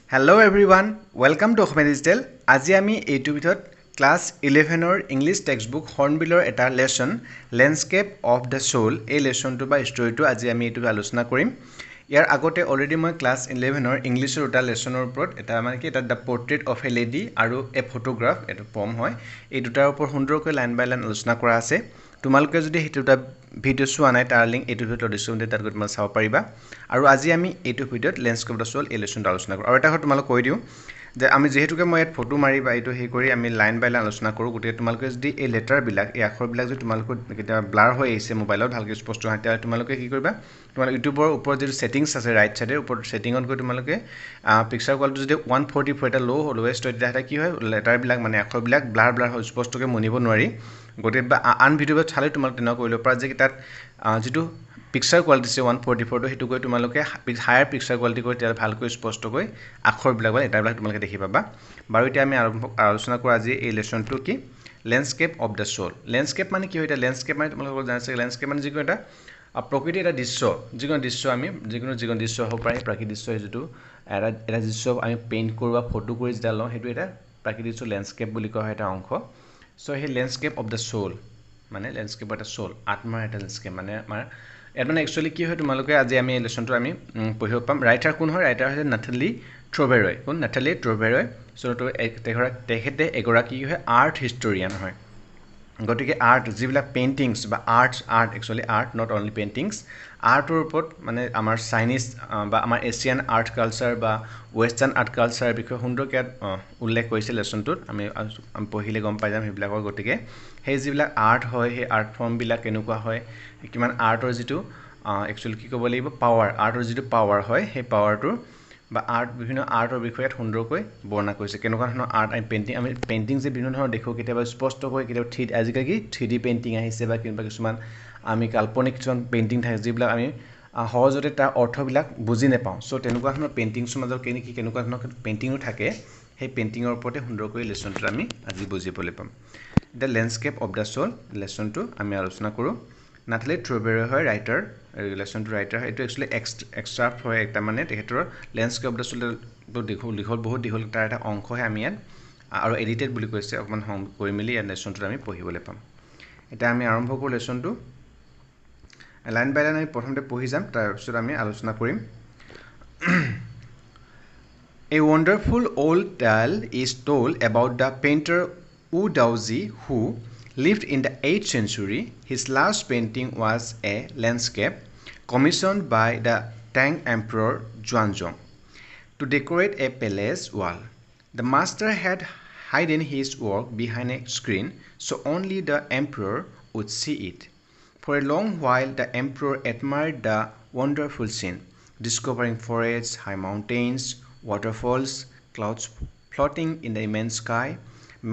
Hello everyone, welcome to Asomiya Digital. আজি আমি এইটো ভিডিঅ'ত ক্লাছ 11 ৰ ইংলিছ টেক্সটবুক হৰ্নবিলৰ এটা lesson landscape of the soul এই লেসনটো বা ষ্টৰীটো আজি আমি এইটো আলোচনা কৰিম। ইয়াৰ আগতে অলৰেডি মই ক্লাছ 11 ৰ ইংলিছৰ এটা লেসনৰ ওপৰত এটা মানে কি এটা the portrait of a lady আৰু এ ফটোগ্ৰাফ এটা পম হয় এই দুটাৰ ওপৰত সুন্দৰকৈ লাইন বাই লাইন আলোচনা কৰা আছে। তোমালোকে যদি হেতু দুটা ভিডিও চোৱা নাই তাৰ লিংক এইটো ভিডিঅ'ত ডিসক্ৰিপশনতে তাত গৈ তোমালোকে চাব পাৰিবা। আৰু আজি আমি এইটো ভিডিঅ'ত ল্যান্ডস্কেপ অফ দ্য সোল এই লেসনটো আলোচনা কৰোঁ। আৰু এটা কথা তোমালোক কৈ দিওঁ যে আমি যেহেতুকে মই ইয়াত ফটো মাৰি বা এইটো হেই কৰি আমি লাইন বাই লাইন আলোচনা কৰোঁ গতিকে তোমালোকে যদি এই লেটাৰবিলাক এই আখৰবিলাক যদি তোমালোকৰ কেতিয়াবা ব্লাৰ হৈ আহিছে মোবাইলত ভালকৈ স্পষ্ট নহয় তেতিয়া তোমালোকে কি কৰিবা তোমালোকে ইউটিউবৰ ওপৰত যিটো সেটিংছ আছে ৰাইট সাইডৰ ওপৰত সেটিংত গৈ তোমালোকে পিকচাৰ কোৱালিটি যদি 144 এটা লো লোৱেষ্ট হয় তেতিয়া কি হয় লেটাৰবিলাক মানে আখৰবিলাক ব্লাৰ হৈ স্পষ্টকৈ মনিব নোৱাৰি গতিকে আন ভিডিঅ'ত চালে তোমালোকে তেনেকুৱা কৰিব পাৰা যে তাত যেটো পিকচাৰ কোৱালিটি আছে 144 তো হেতু গৈ তোমালোকে হায়াৰ পিকচাৰ কোৱালিটি কৰি তেতিয়া ভালকৈ স্পষ্টকৈ আখৰবিলাক বা লেটাৰবিলাক তোমালোকে দেখি পাবা। বাৰু এতিয়া আমি আলোচনা কৰা আজি এই লেসনটো কি landscape of the soul. Landscape মানে কি হয় এটা ল্যান্ডস্কেপ মানে তোমালোকে জানিছে ল্যান্ডস্কেপ মানে যিকোনো এটা প্ৰকৃতিৰ এটা দৃশ্য যিকোনো দৃশ্য আমি যিকোনো দৃশ্য হ'ব পাৰে প্ৰাকৃতিক দৃশ্য যেটো এটা দৃশ্য আমি পেইন্ট কৰোঁ বা ফটো কৰি যেটা লওঁ হেতু এটা প্ৰাকৃতিক দৃশ্য ল্যান্ডস্কেপ বুলি কোৱা হয় এটা অংশ। সো হে ল্যান্ডস্কেপ অফ দ্য সোল মানে ল্যান্ডস্কেপ অফ দ্য সোল আত্মাৰ এটা ল্যান্ডস্কেপ মানে আমাৰ ইয়াত মানে একচুয়ালি কি হয় তোমালোকে আজি আমি এই লেসনটো আমি পঢ়িব পাম। ৰাইটাৰ কোন হয় ৰাইটাৰ হৈছে নাথালি ট্ৰবেৰয় কোন নাথালি ট্ৰবেৰয় সো তেখেতে এগৰাকী হয় আৰ্ট হিষ্টৰিয়ান হয় গতিকে আৰ্ট যিবিলাক পেইন্টিংছ বা art actually art not only paintings আৰ্টৰ ওপৰত মানে আমাৰ চাইনিজ বা আমাৰ এছিয়ান আৰ্ট কালচাৰ বা ওয়েস্টাৰ্ণ আৰ্ট কালচাৰ বিষয়ে সুন্দৰকৈ উল্লেখ কৰিছে লেসনটোত আমি পঢ়িলে গম পাই যাম সেইবিলাকৰ গতিকে সেই যিবিলাক আৰ্ট হয় সেই আৰ্ট ফৰ্মবিলাক কেনেকুৱা হয় কিমান আৰ্টৰ যেটো একচুয়ালি কি ক'ব লাগিব পাৱাৰ আৰ্টৰ যেটো পাৱাৰ হয় সেই পাৱাৰটো বা আৰ্ট বিভিন্ন আৰ্টৰ বিষয়ে সুন্দৰকৈ বৰ্ণনা কৰিছে কেনেকুৱা ধৰণৰ আৰ্ট আমি পেইন্টিং যে বিভিন্ন ধৰণৰ দেখো কেতিয়াবা স্পষ্টকৈ কেতিয়াবা আজিকালি 3D পেইন্টিং আহিছে বা কিছুমান আমি কাল্পনিক কিছুমান পেইন্টিং থাকে যিবিলাক আমি সহজতে তাৰ অৰ্থবিলাক বুজি নাপাওঁ সো তেনেকুৱা ধৰণৰ পেইন্টিংছৰ মাজত কেনেকুৱা ধৰণৰ পেইন্টিংও থাকে সেই পেইন্টিংৰ ওপৰতে সুন্দৰকৈ লেসনটো আমি আজি বুজিবলৈ পাম। The landscape of the soul লেসনটো আমি আলোচনা কৰোঁ। নাথালি ট্ৰবেৰয় হয় ৰাইটাৰ লেসনটো ৰাইটাৰ হয় এটো একচুয়ালি এক্সট্ৰাক্ট হয় এটা মানে তেখেতৰ ল্যান্ডস্কেপ অফ দ্য সোল বহুত দীঘল তাৰ এটা অংশহে আমি ইয়াত আৰু এডিটেড বুলি কৈছে অকমান কৰি মেলি ইয়াত লেসনটো আমি পঢ়িবলৈ পাম। এটা আমি আৰম্ভ কৰোঁ লেসনটো লাইন বাই লাইন আমি প্ৰথমতে পঢ়ি যাম তাৰ পিছত আমি আলোচনা কৰিম। A wonderful old tale is told about the painter Wu Daozi who lived in the 8th century. His last painting was a landscape commissioned by the Tang Emperor Xuanzong to decorate a palace wall. The master had hidden his work behind a screen so only the emperor would see it. For a long while the emperor admired the wonderful scene, discovering forests, high mountains, waterfalls, clouds floating in the immense sky,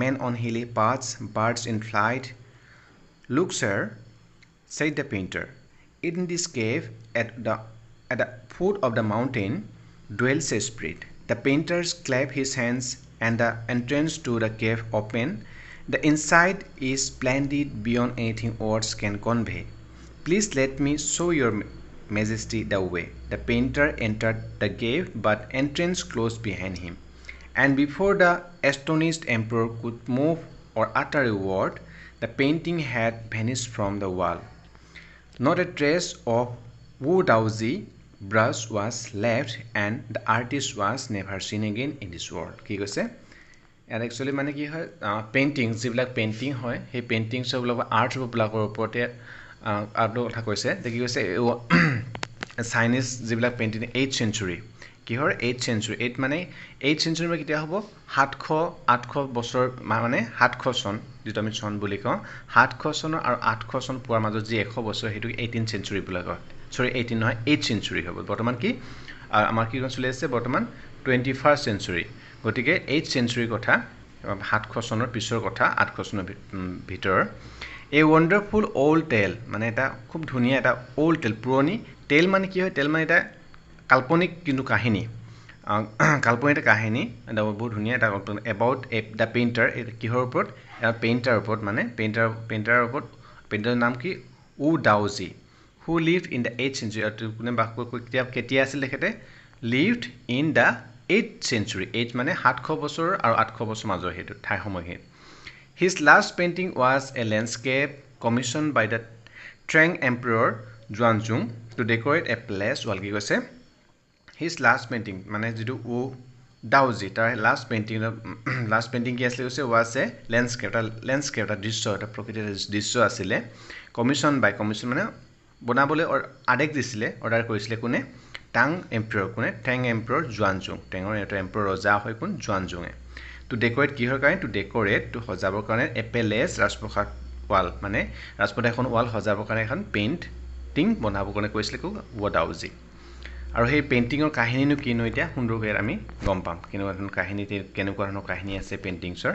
men on hilly paths, birds in flight. Look, sir, said the painter, in this cave at the foot of the mountain dwells a spirit. The painter clapped his hands and the entrance to the cave opened. The inside is splendid beyond anything words can convey. Please let me show your majesty the way. The painter entered the cave, but entrance closed behind him, and before the astonished emperor could move or utter a word, the painting had vanished from the wall. Not a trace of Wu Daozi brush was left, and the artist was never seen again in this world. কি কৈছে ইয়াত actually মানে কি হয় painting যিবিলাক painting হয় সেই পেইন্টিংছ বিলাক আৰ্টবিলাকৰ ওপৰতে আৰ্টৰ কথা কৈছে কি কৈছে চাইনিজ যিবিলাক পেইন্টিং 8th century কিহৰ 8th century 8 মানে 8th century মানে কেতিয়া হ'ব 700-800 বছৰ মানে 700 চন যেটো আমি চন বুলি কওঁ 700 চন আৰু 800 চন পোৱাৰ মাজত যি 100 বছৰ হেতু 18th century বুলি কয় সৰি 18 নহয় 8th century হ'ব বৰ্তমান কি আমাৰ কি চলি আছে বৰ্তমান 21st century গতিকে 8th century কথা 700 চনৰ পিছৰ কথা 800 চনৰ ভিতৰ A wonderful old tale মানে এটা খুব ধুনিয়া এটা old tale পুৰণি টেল মানে কি হয় টেল মানে এটা কাল্পনিক কিন্তু কাহিনী কাল্পনিক কাহিনী এটা বহুত ধুনিয়া এটা about the painter কিহৰ ওপৰত পেইন্টাৰ ওপৰত মানে পেইন্টাৰৰ ওপৰত পেইন্টাৰৰ নাম কি Wu Daozi who lived in the 8th century কোনে বাস কেতিয়া আছিল তেখেতে lived in the 8th century 8 মানে 700 বছৰ আৰু 800 বছৰ মাজৰ হেতু ঠাই সময়হে His last painting was a landscape commissioned by the Tang Emperor Xuanzong to decorate a palace wall কি কৈছে His last painting মানে যেটো ও Daozi তাৰ last painting কি আছিল কৈছে was a landscape এটা দৃশ্য এটা প্ৰকৃতিৰ দৃশ্য আছিল commission মানে বনাবলৈ আদেশ দিছিলে অৰ্ডাৰ কৰিছিলে কোনে Tang Emperor Xuanzong Tangৰ এটা emperor ৰজা হয় কোন Xuanzong to decorate কিহৰ কাৰণে to decorate to সজাবৰ কাৰণে a palace ৰাজপ্ৰসাদ wall মানে ৰাজপ্ৰসাদ এখন wall সজাবৰ কাৰণে এখন পেইন্টিং বনাবৰ কাৰণে কৈছিলে কো Daozi আৰু সেই পেইন্টিংৰ কাহিনীনো কিনো এতিয়া সুন্দৰকৈ আমি গম পাম কেনেকুৱা ধৰণৰ কাহিনী আছে পেইন্টিংছৰ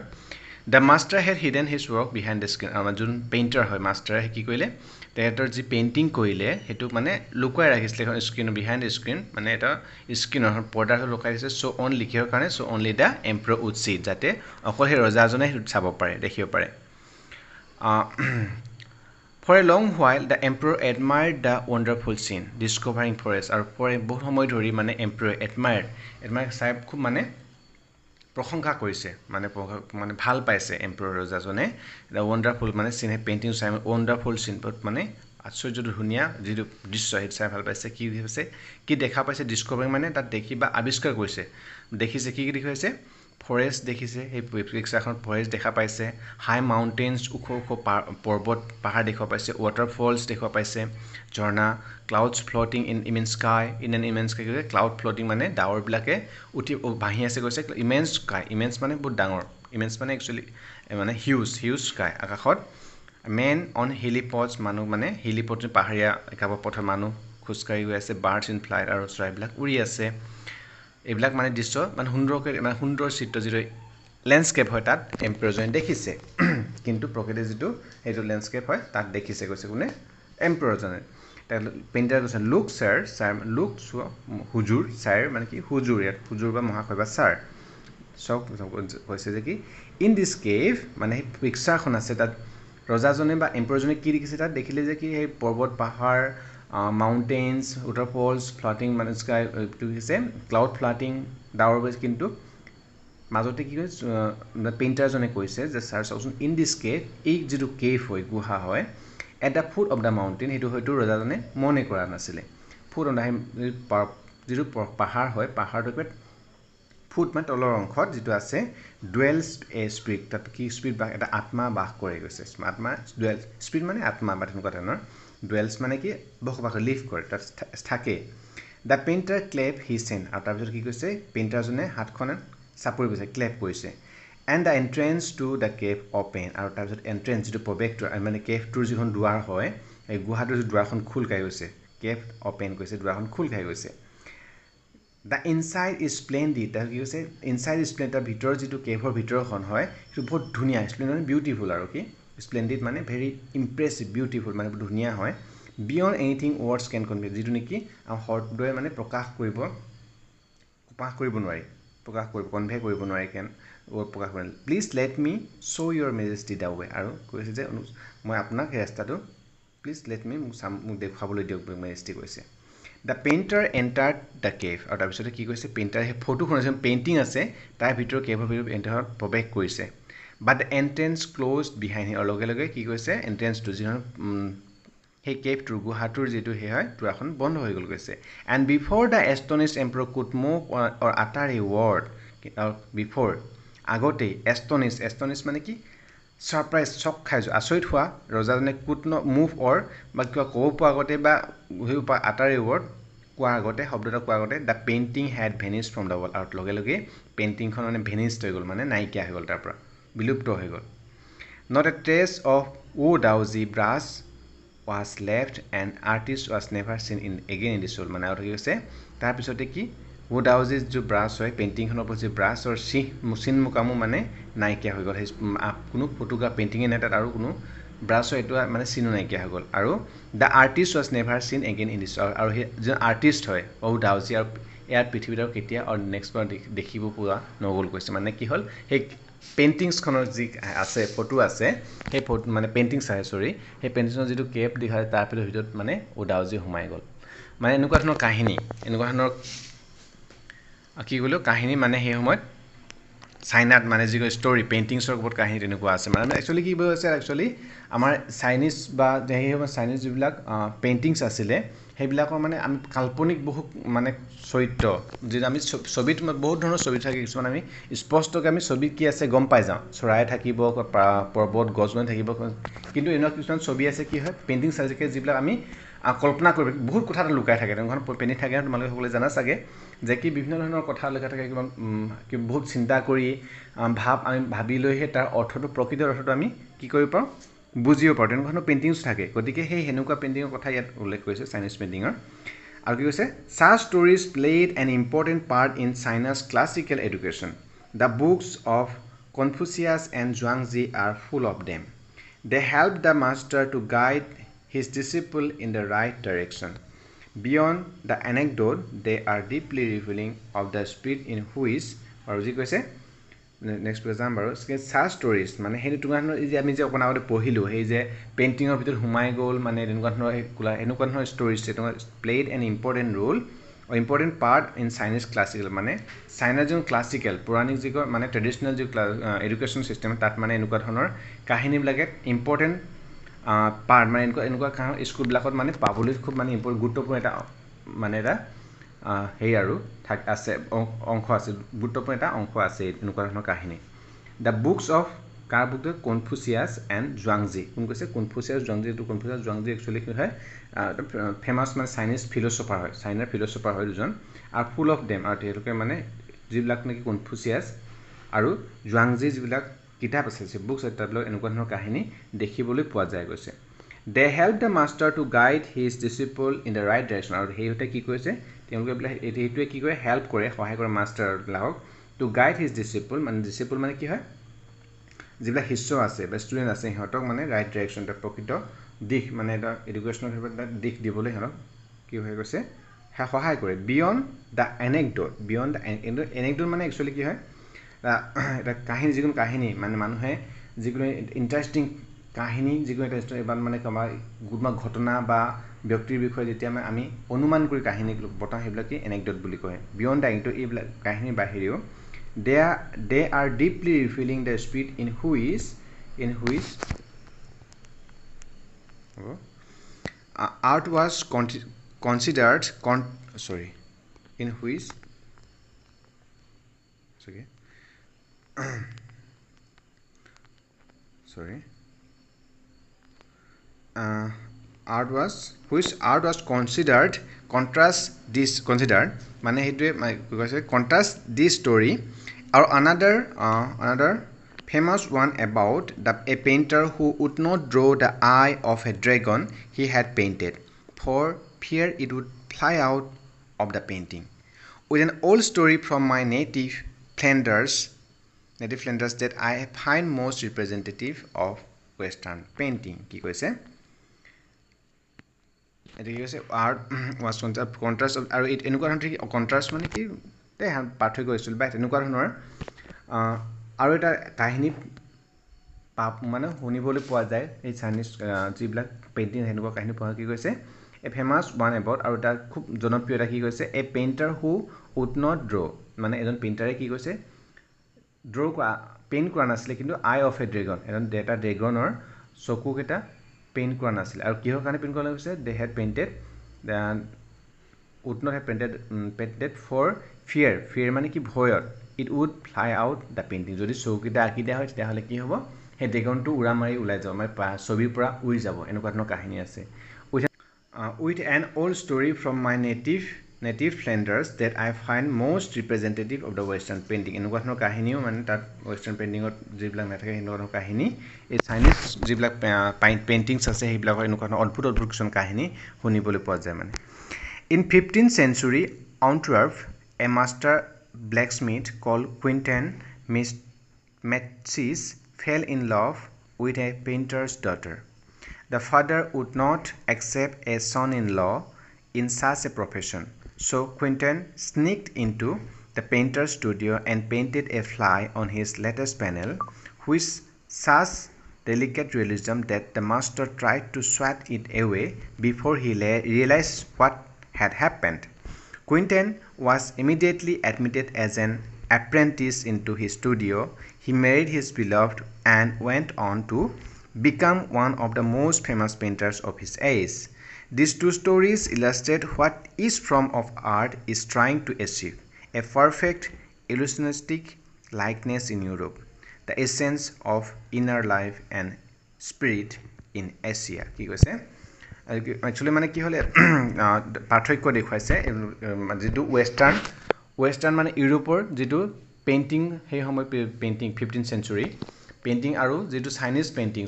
The master had hidden his work behind the screen আমাৰ যোন পেইন্টাৰ হয় মাষ্টাৰ কি কৰিলে তেহেতৰ যি পেইন্টিং কৰিলে হেতু মানে লুকুৱাই ৰাখিছিলে এখন স্ক্ৰিন behind the screen মানে এটা স্ক্ৰিনৰ পৰ্দাৰ লুকাই দিছে so only কিহৰ কাৰণে so only the emperor would see যাতে অকল হে ৰজাজনে চাব পাৰে দেখিব পাৰে For a long while, the emperor admired the wonderful scene, discovering forest. আৰু for বহুত সময় ধৰি মানে emperor admired চাই খুব মানে প্ৰশংসা কৰিছে মানে ভাল পাইছে emperor ৰজাজনে the wonderful মানে scene painting চাই wonderful scene মানে আশ্চৰ্য ধুনীয়া যিটো দৃশ্য হেত চাই ভাল পাইছে কি হৈছে কি দেখা পাইছে ডিসকভাৰিং মানে তাত দেখিবা আৱিষ্কাৰ কৰিছে দেখিছে কি দেখাইছে ফৰেষ্ট দেখিছে এই পিকচাৰখন ফৰেষ্ট দেখা পাইছে হাই মাউন্টেইনছ উখ পৰ্বত পাহাৰ দেখা পাইছে ওৱাটাৰফলছ দেখা পাইছে ঝৰ্ণা clouds floating in immense sky in an immense sky cloud floating মানে ডাৱৰ বিলাকে উঠি ভাহি আছে কৈছে ইমেন্স স্কাই ইমেন্স মানে বহুত ডাঙৰ ইমেন্স মানে একচুয়ালি মানে হিউজ স্কাই আকাশত মেন অন হেলিপডছ মানুহ মানে হেলিপড পাহাৰীয়া একাব পথৰ মানুহ খুজকাৰি গৈ আছে বাৰ্ডছ ইন ফ্লাইট আৰু চৰাইবিলাক উৰি আছে এইবিলাক মানে দৃশ্য মানে সুন্দৰ চিত্ৰ যিটো ল্যান্ডস্কেপ হয় তাত এম্পায়াৰজনে দেখিছে কিন্তু প্ৰকৃতিৰ যিটো হেতু ল্যান্ডস্কেপ হয় তাত দেখিছে কৈছে কোনে এম্পায়াৰজনে পেইন্টাৰ কৈছে লুক স্যাৰ লুক হুজুৰ স্যাৰ মানে কি হুজুৰ বা মহাশয় বা স্যাৰ সব কৈছে যে কি ইন দিস কেভ মানে পিকচাৰখন আছে তাত ৰজাজনে বা এম্পায়াৰজনে কি দেখিছে তাত দেখিলে যে কি এই পৰ্বত পাহাৰ mountains waterfalls floating মানে sky to say cloud floating ডাৱৰ বেছ কিন্তু মাজতে কি কৈছে পেইন্টাৰ জনে কৈছে যে স্যাৰ চাওচোন ইন দিস কেভ এই যেটো কেভ হয় গুহা হয় at the foot of the mountain হেতু হয়তো ৰজাজনে মনে কৰা নাছিলে ফুট অন যেটো পাহাৰ হয় পাহাৰটো ফুট মানে তলৰ অংশত যেটো আছে ডুৱেলছ এ স্পিৰিট তাত কি স্পিৰিট বা এটা আত্মা বাস কৰে গৈছে আত্মা ডুৱেল স্পিৰিট মানে আত্মা বা তেনেকুৱা ধৰণৰ ডুৱেলছ মানে কি বসবাস লিভ কৰে তাত থাকে দা পেইন্টাৰ ক্লেপ হিজ হেণ্ড আৰু তাৰপিছত কি কৈছে পেইন্টাৰজনে হাতখন চাপৰি বৈছে ক্লেপ কৰিছে and the entrance to the cave open আৰু তাৰপিছত এন্ট্ৰেন্স যিটো প্ৰৱেশটো মানে কেভটোৰ যিখন দুৱাৰ হয় এই গুহাটোৰ দুৱাৰখন খোল খাই গৈছে কেভ অপেন কৰিছে দুৱাৰখন খোল খাই গৈছে দ্য ইনসাইড ইজ স্প্লেন্ডিড তাৰ কি কৈছে ইনসাইড স্প্লেন্ড তাৰ ভিতৰ যিটো কেভৰ ভিতৰখন হয় সেইটো বহুত ধুনীয়া স্প্লেন্ড মানে বিউটিফুল আৰু কি স্প্লেন্ডিড মানে ভেৰি ইমপ্ৰেছিভ বিউটিফুল মানে ধুনীয়া হয় বিয়ণ্ড এনিথিং ৱৰ্ডছ কেন কনভে যিটো নেকি আমাৰ শব্দই মানে প্ৰকাশ কৰিব নোৱাৰি কনভে কৰিব নোৱাৰি কেন প্ৰকাশ কৰিব প্লিজ লেট মি শ্ব' ইয়ৰ মেজেষ্টি দা ৱে আৰু কৈছে যে মই আপোনাক এই ৰাস্তাটো প্লিজ লেট মি মোক দেখুৱাবলৈ দিয়ক মেজেষ্টি কৈছে the painter entered the cave আৰু তাৰপিছতে কি কৈছে পেইণ্টাৰ সেই ফটোখন আছে পেইণ্টিং আছে তাৰ ভিতৰত কেভৰ ভিতৰত এণ্টাৰত প্ৰৱেশ কৰিছে বাট দ্য এণ্ট্ৰেন্স ক্ল'জড বিহাইণ্ড আৰু লগে লগে কি কৈছে এণ্ট্ৰেন্সটো যিখন সেই কেভটোৰ গুহাটোৰ যিটো সেই হয় দুৱাৰখন বন্ধ হৈ গ'ল গৈছে and before the astonished emperor could move or utter a word before আগতেই এষ্টনিছ মানে কি সাৰপ্ৰাইজ চক খাই যোৱা আচৰিত হোৱা ৰজাজনে কুড ন মুভ অৰ বা কিবা ক'ব পোৱা আগতে বা আটাৰ এ ৱৰ্ড কোৱাৰ আগতে শব্দটা কোৱাৰ আগতে the painting head Venis from the wall আৰু লগে লগে পেইণ্টিংখন মানে ভেনিছড হৈ গ'ল মানে নাইকিয়া হৈ গ'ল তাৰ পৰা বিলুপ্ত হৈ গ'ল not a trace of Daozi brush was left and artist was never seen again in the soul মানে আৰু কি কৈছে তাৰপিছতে কি Daozi जो ব্ৰাছ হয় পেইণ্টিংখনৰ ওপৰত যে ব্ৰাছৰ চিন মুকামো মানে নাইকিয়া হৈ গ'ল কোনো ফটোগ্ৰাফ পেইণ্টিঙে নাই তাত আৰু কোনো ব্ৰাছৰ এইটো মানে চিনো নাইকিয়া হৈ গ'ল আৰু দ্য আৰ্টিষ্ট ৱাজ নেভাৰ চিন এগেইন ইন দিছ আৰু সেই যে আৰ্টিষ্ট হয় Daozi আৰু ইয়াৰ পৃথিৱীত আৰু কেতিয়া আৰু নেক্সট বাৰ দেখিব পোৱা নগ'ল কৈছে মানে কি হ'ল সেই পেইণ্টিংছখনৰ যি আছে ফটো আছে সেই ফটো মানে পেইণ্টিংছ আছে সৰি সেই পেইণ্টিংছৰ যিটো কেভ দেখায় তাৰ ভিতৰত মানে Daozi সোমাই গ'ল মানে এনেকুৱা ধৰণৰ কাহিনী এনেকুৱা ধৰণৰ কি কলো কাহিনী মানে সেই সময়ত চাইনাত মানে যি ষ্টৰী পেইণ্টিংছৰ ওপৰত কাহিনী তেনেকুৱা আছে মানে একচুৱেলি কি হৈছে একচুৱেলি আমাৰ চাইনিজ বা সেই সময়ত চাইনিজ যিবিলাক পেইণ্টিংছ আছিলে সেইবিলাকৰ মানে আমি কাল্পনিক বহু মানে চৰিত্ৰ যিটো আমি ছবিত বহুত ধৰণৰ ছবি থাকে কিছুমান আমি স্পষ্টকৈ আমি ছবিত কি আছে গম পাই যাওঁ চৰাই থাকিব পৰ্বত গছগছনি থাকিব কিন্তু এনেকুৱা কিছুমান ছবি আছে কি হয় পেইণ্টিংছ আছে যিবিলাক আমি কল্পনা কৰিব বহুত কথা লুকাই থাকে তেনেকুৱা পেইণ্টিং থাকে তোমালোকে সকলোৱে জানা চাগে যে কি বিভিন্ন ধৰণৰ কথা লিখা থাকে কিমান বহুত চিন্তা কৰি আমি ভাবি লৈহে তাৰ অৰ্থটো প্ৰকৃত অৰ্থটো আমি কি কৰিব পাৰোঁ বুজিব পাৰোঁ তেনেকুৱা ধৰণৰ পেইণ্টিংছ থাকে গতিকে সেই সেনেকুৱা পেইণ্টিঙৰ কথা ইয়াত উল্লেখ কৰিছে চাইনিজ পেইণ্টিঙৰ আৰু কি কৈছে such stories played an important part in China's classical education. The books of Confucius and Zhuangzi are full of them. They helped the master to guide his disciple in the right direction. Beyond the anecdote, they are deeply revealing of the spirit in which, or ji koise next exam baro such stories মানে হেই তোমাৰ যে আমি যে অকন আগতে পঢ়িলো হেই যে পেইণ্টিঙৰ ভিতৰত হুমাই গ'ল মানে এনেকুৱা ধৰণৰ ষ্টৰিজ তোমাৰ played an important role or important part in Chinese classical মানে চাইনাৰ যোন ক্লাছিকেল পৌৰাণিক যুগৰ মানে ট্ৰেডিশ্যনেল যি এডুকেশ্যন চিষ্টেম তাত মানে এনেকুৱা ধৰণৰ কাহিনীবিলাকে ইম্পৰ্টেণ্ট পাৰ্ট মানে এনেকুৱা স্কুলবিলাকত মানে পাবলৈ খুব মানে গুৰুত্বপূৰ্ণ এটা মানে এটা হেই আৰু আছে অংশ আছে গুৰুত্বপূৰ্ণ এটা অংশ আছে এনেকুৱা ধৰণৰ কাহিনী দ্য বুকছ অফ কাৰ বুক কনফুচিয়াছ এণ্ড জুৱাংজি কোন কৈছে কনফুচিয়াছ জুৱাংজি এইটো কনফুচিয়াছ জুৱাংজি একচুৱেলি কি হয় ফেমাছ মানে চাইনিজ ফিলচফাৰ হয় চাইনাৰ ফিলচফাৰ হয় দুজন আৰু ফুল অফ ডেম আৰু তেওঁলোকে মানে যিবিলাক নেকি কনফুচিয়াছ আৰু জুৱাংজি যিবিলাক কিতাপ আছে বুকছ তাতলৈ এনেকুৱা ধৰণৰ কাহিনী দেখিবলৈ পোৱা যায় গৈছে they help the master to guide his disciple in the right direction আৰু সেইহঁতে কি কৈছে তেওঁলোকে বোলে সেইটোৱে কি কৰে হেল্প কৰে সহায় কৰে মাষ্টাৰবিলাকক টু গাইড হিজ ডিচিপল মানে কি হয় যিবিলাক শিষ্য আছে বা ষ্টুডেণ্ট আছে সিহঁতক মানে ৰাইট ডাইৰেকশ্যন এটা প্ৰকৃত দিশ মানে এটা এডুকেশ্যনৰ ক্ষেত্ৰত এটা দিশ দিবলৈ সিহঁতক কি হৈ গৈছে সহায় কৰে বিয়ণ্ড দ্য এনেকডট মানে একচুৱেলি কি হয় এটা কাহিনী যিকোনো কাহিনী মানে মানুহে যিকোনো ইণ্টাৰেষ্টিং কাহিনী যিকোনো এটা মানে কোনোবা ঘটনা বা ব্যক্তিৰ বিষয়ে যেতিয়া আমি অনুমান কৰি কাহিনী বতাহ সেইবিলাকে এনেকডট বুলি কয় বিয়ণ্ড দ্য এনেকডট এইবিলাক কাহিনীৰ বাহিৰেও they are deeply revealing the spirit in which art was considered in which art was considered মানে সেইটোৱে contrast this story or another famous one about a painter who would not draw the eye of a dragon he had painted for fear it would fly out of the painting with an old story from my native Flanders that I find most representative of Western painting কি কৈছে এটা কি কৈছে art was contrast আৰু এনেকুৱা ধৰণৰ contrast মানে কি পাৰ্থক্য হৈছিল বা এনেকুৱা ধৰণৰ আৰু এটা কাহিনী মানে শুনিবলৈ পোৱা যায় এই চাইনিজ যিবিলাক পেইণ্টিং সেনেকুৱা কাহিনী পোৱা কি কৈছে এ ফেমাছ ওৱান এবাউট আৰু এটা খুব জনপ্ৰিয় এটা কি কৈছে a painter who would not draw মানে এজন পেইণ্টাৰে কি কৈছে পেইণ্ট কৰা নাছিলে কিন্তু আই অফ এ ড্ৰেগন এটা ড্ৰেগনৰ চকুকেইটা পেইণ্ট কৰা নাছিলে আৰু কিহৰ কাৰণে পেইণ্ট কৰা গৈছে they had painted would not had painted for fear মানে কি ভয়ত it would fly out the painting যদি চকুকেইটা আঁকি দিয়া হয় তেতিয়াহ'লে কি হ'ব সেই ড্ৰেগনটো উৰা মাৰি ওলাই যাব মানে ছবিৰ পৰা উৰি যাব এনেকুৱা ধৰণৰ কাহিনী আছে with an old story from my native Flanders that I find most representative of the Western painting এনেকুৱা ধৰণৰ কাহিনীও মানে তাত ৱেষ্টাৰ্ণ পেইণ্টিঙত যিবিলাক নাথাকে সেনেকুৱা ধৰণৰ কাহিনী এই চাইনিজ যিবিলাক পেইণ্টিংছ আছে সেইবিলাকৰ এনেকুৱা ধৰণৰ অদ্ভুত কিছুমান কাহিনী শুনিবলৈ পোৱা যায় মানে In 15th century Antwerp a master blacksmith called Quentin Matsys fell in love with a painter's daughter. The father would not accept a son-in-law in such a profession, so Quentin sneaked into the painter's studio and painted a fly on his latest panel, with such delicate realism that the master tried to swat it away before he realized what had happened. Quentin was immediately admitted as an apprentice into his studio. He married his beloved and went on to become one of the most famous painters of his age. These two stories illustrate what each form of art is trying to achieve: a perfect illusionistic likeness in Europe, the essence of inner life and spirit in Asia. কি কৈছে actually মানে কি হলে পাৰ্থক্য দেখুৱাইছে যেটো western মানে ইউৰোপৰ যেটো পেইন্টিং সেই সময় পেইন্টিং 15th century পেইন্টিং আৰু যেটো চাইনিজ পেইন্টিং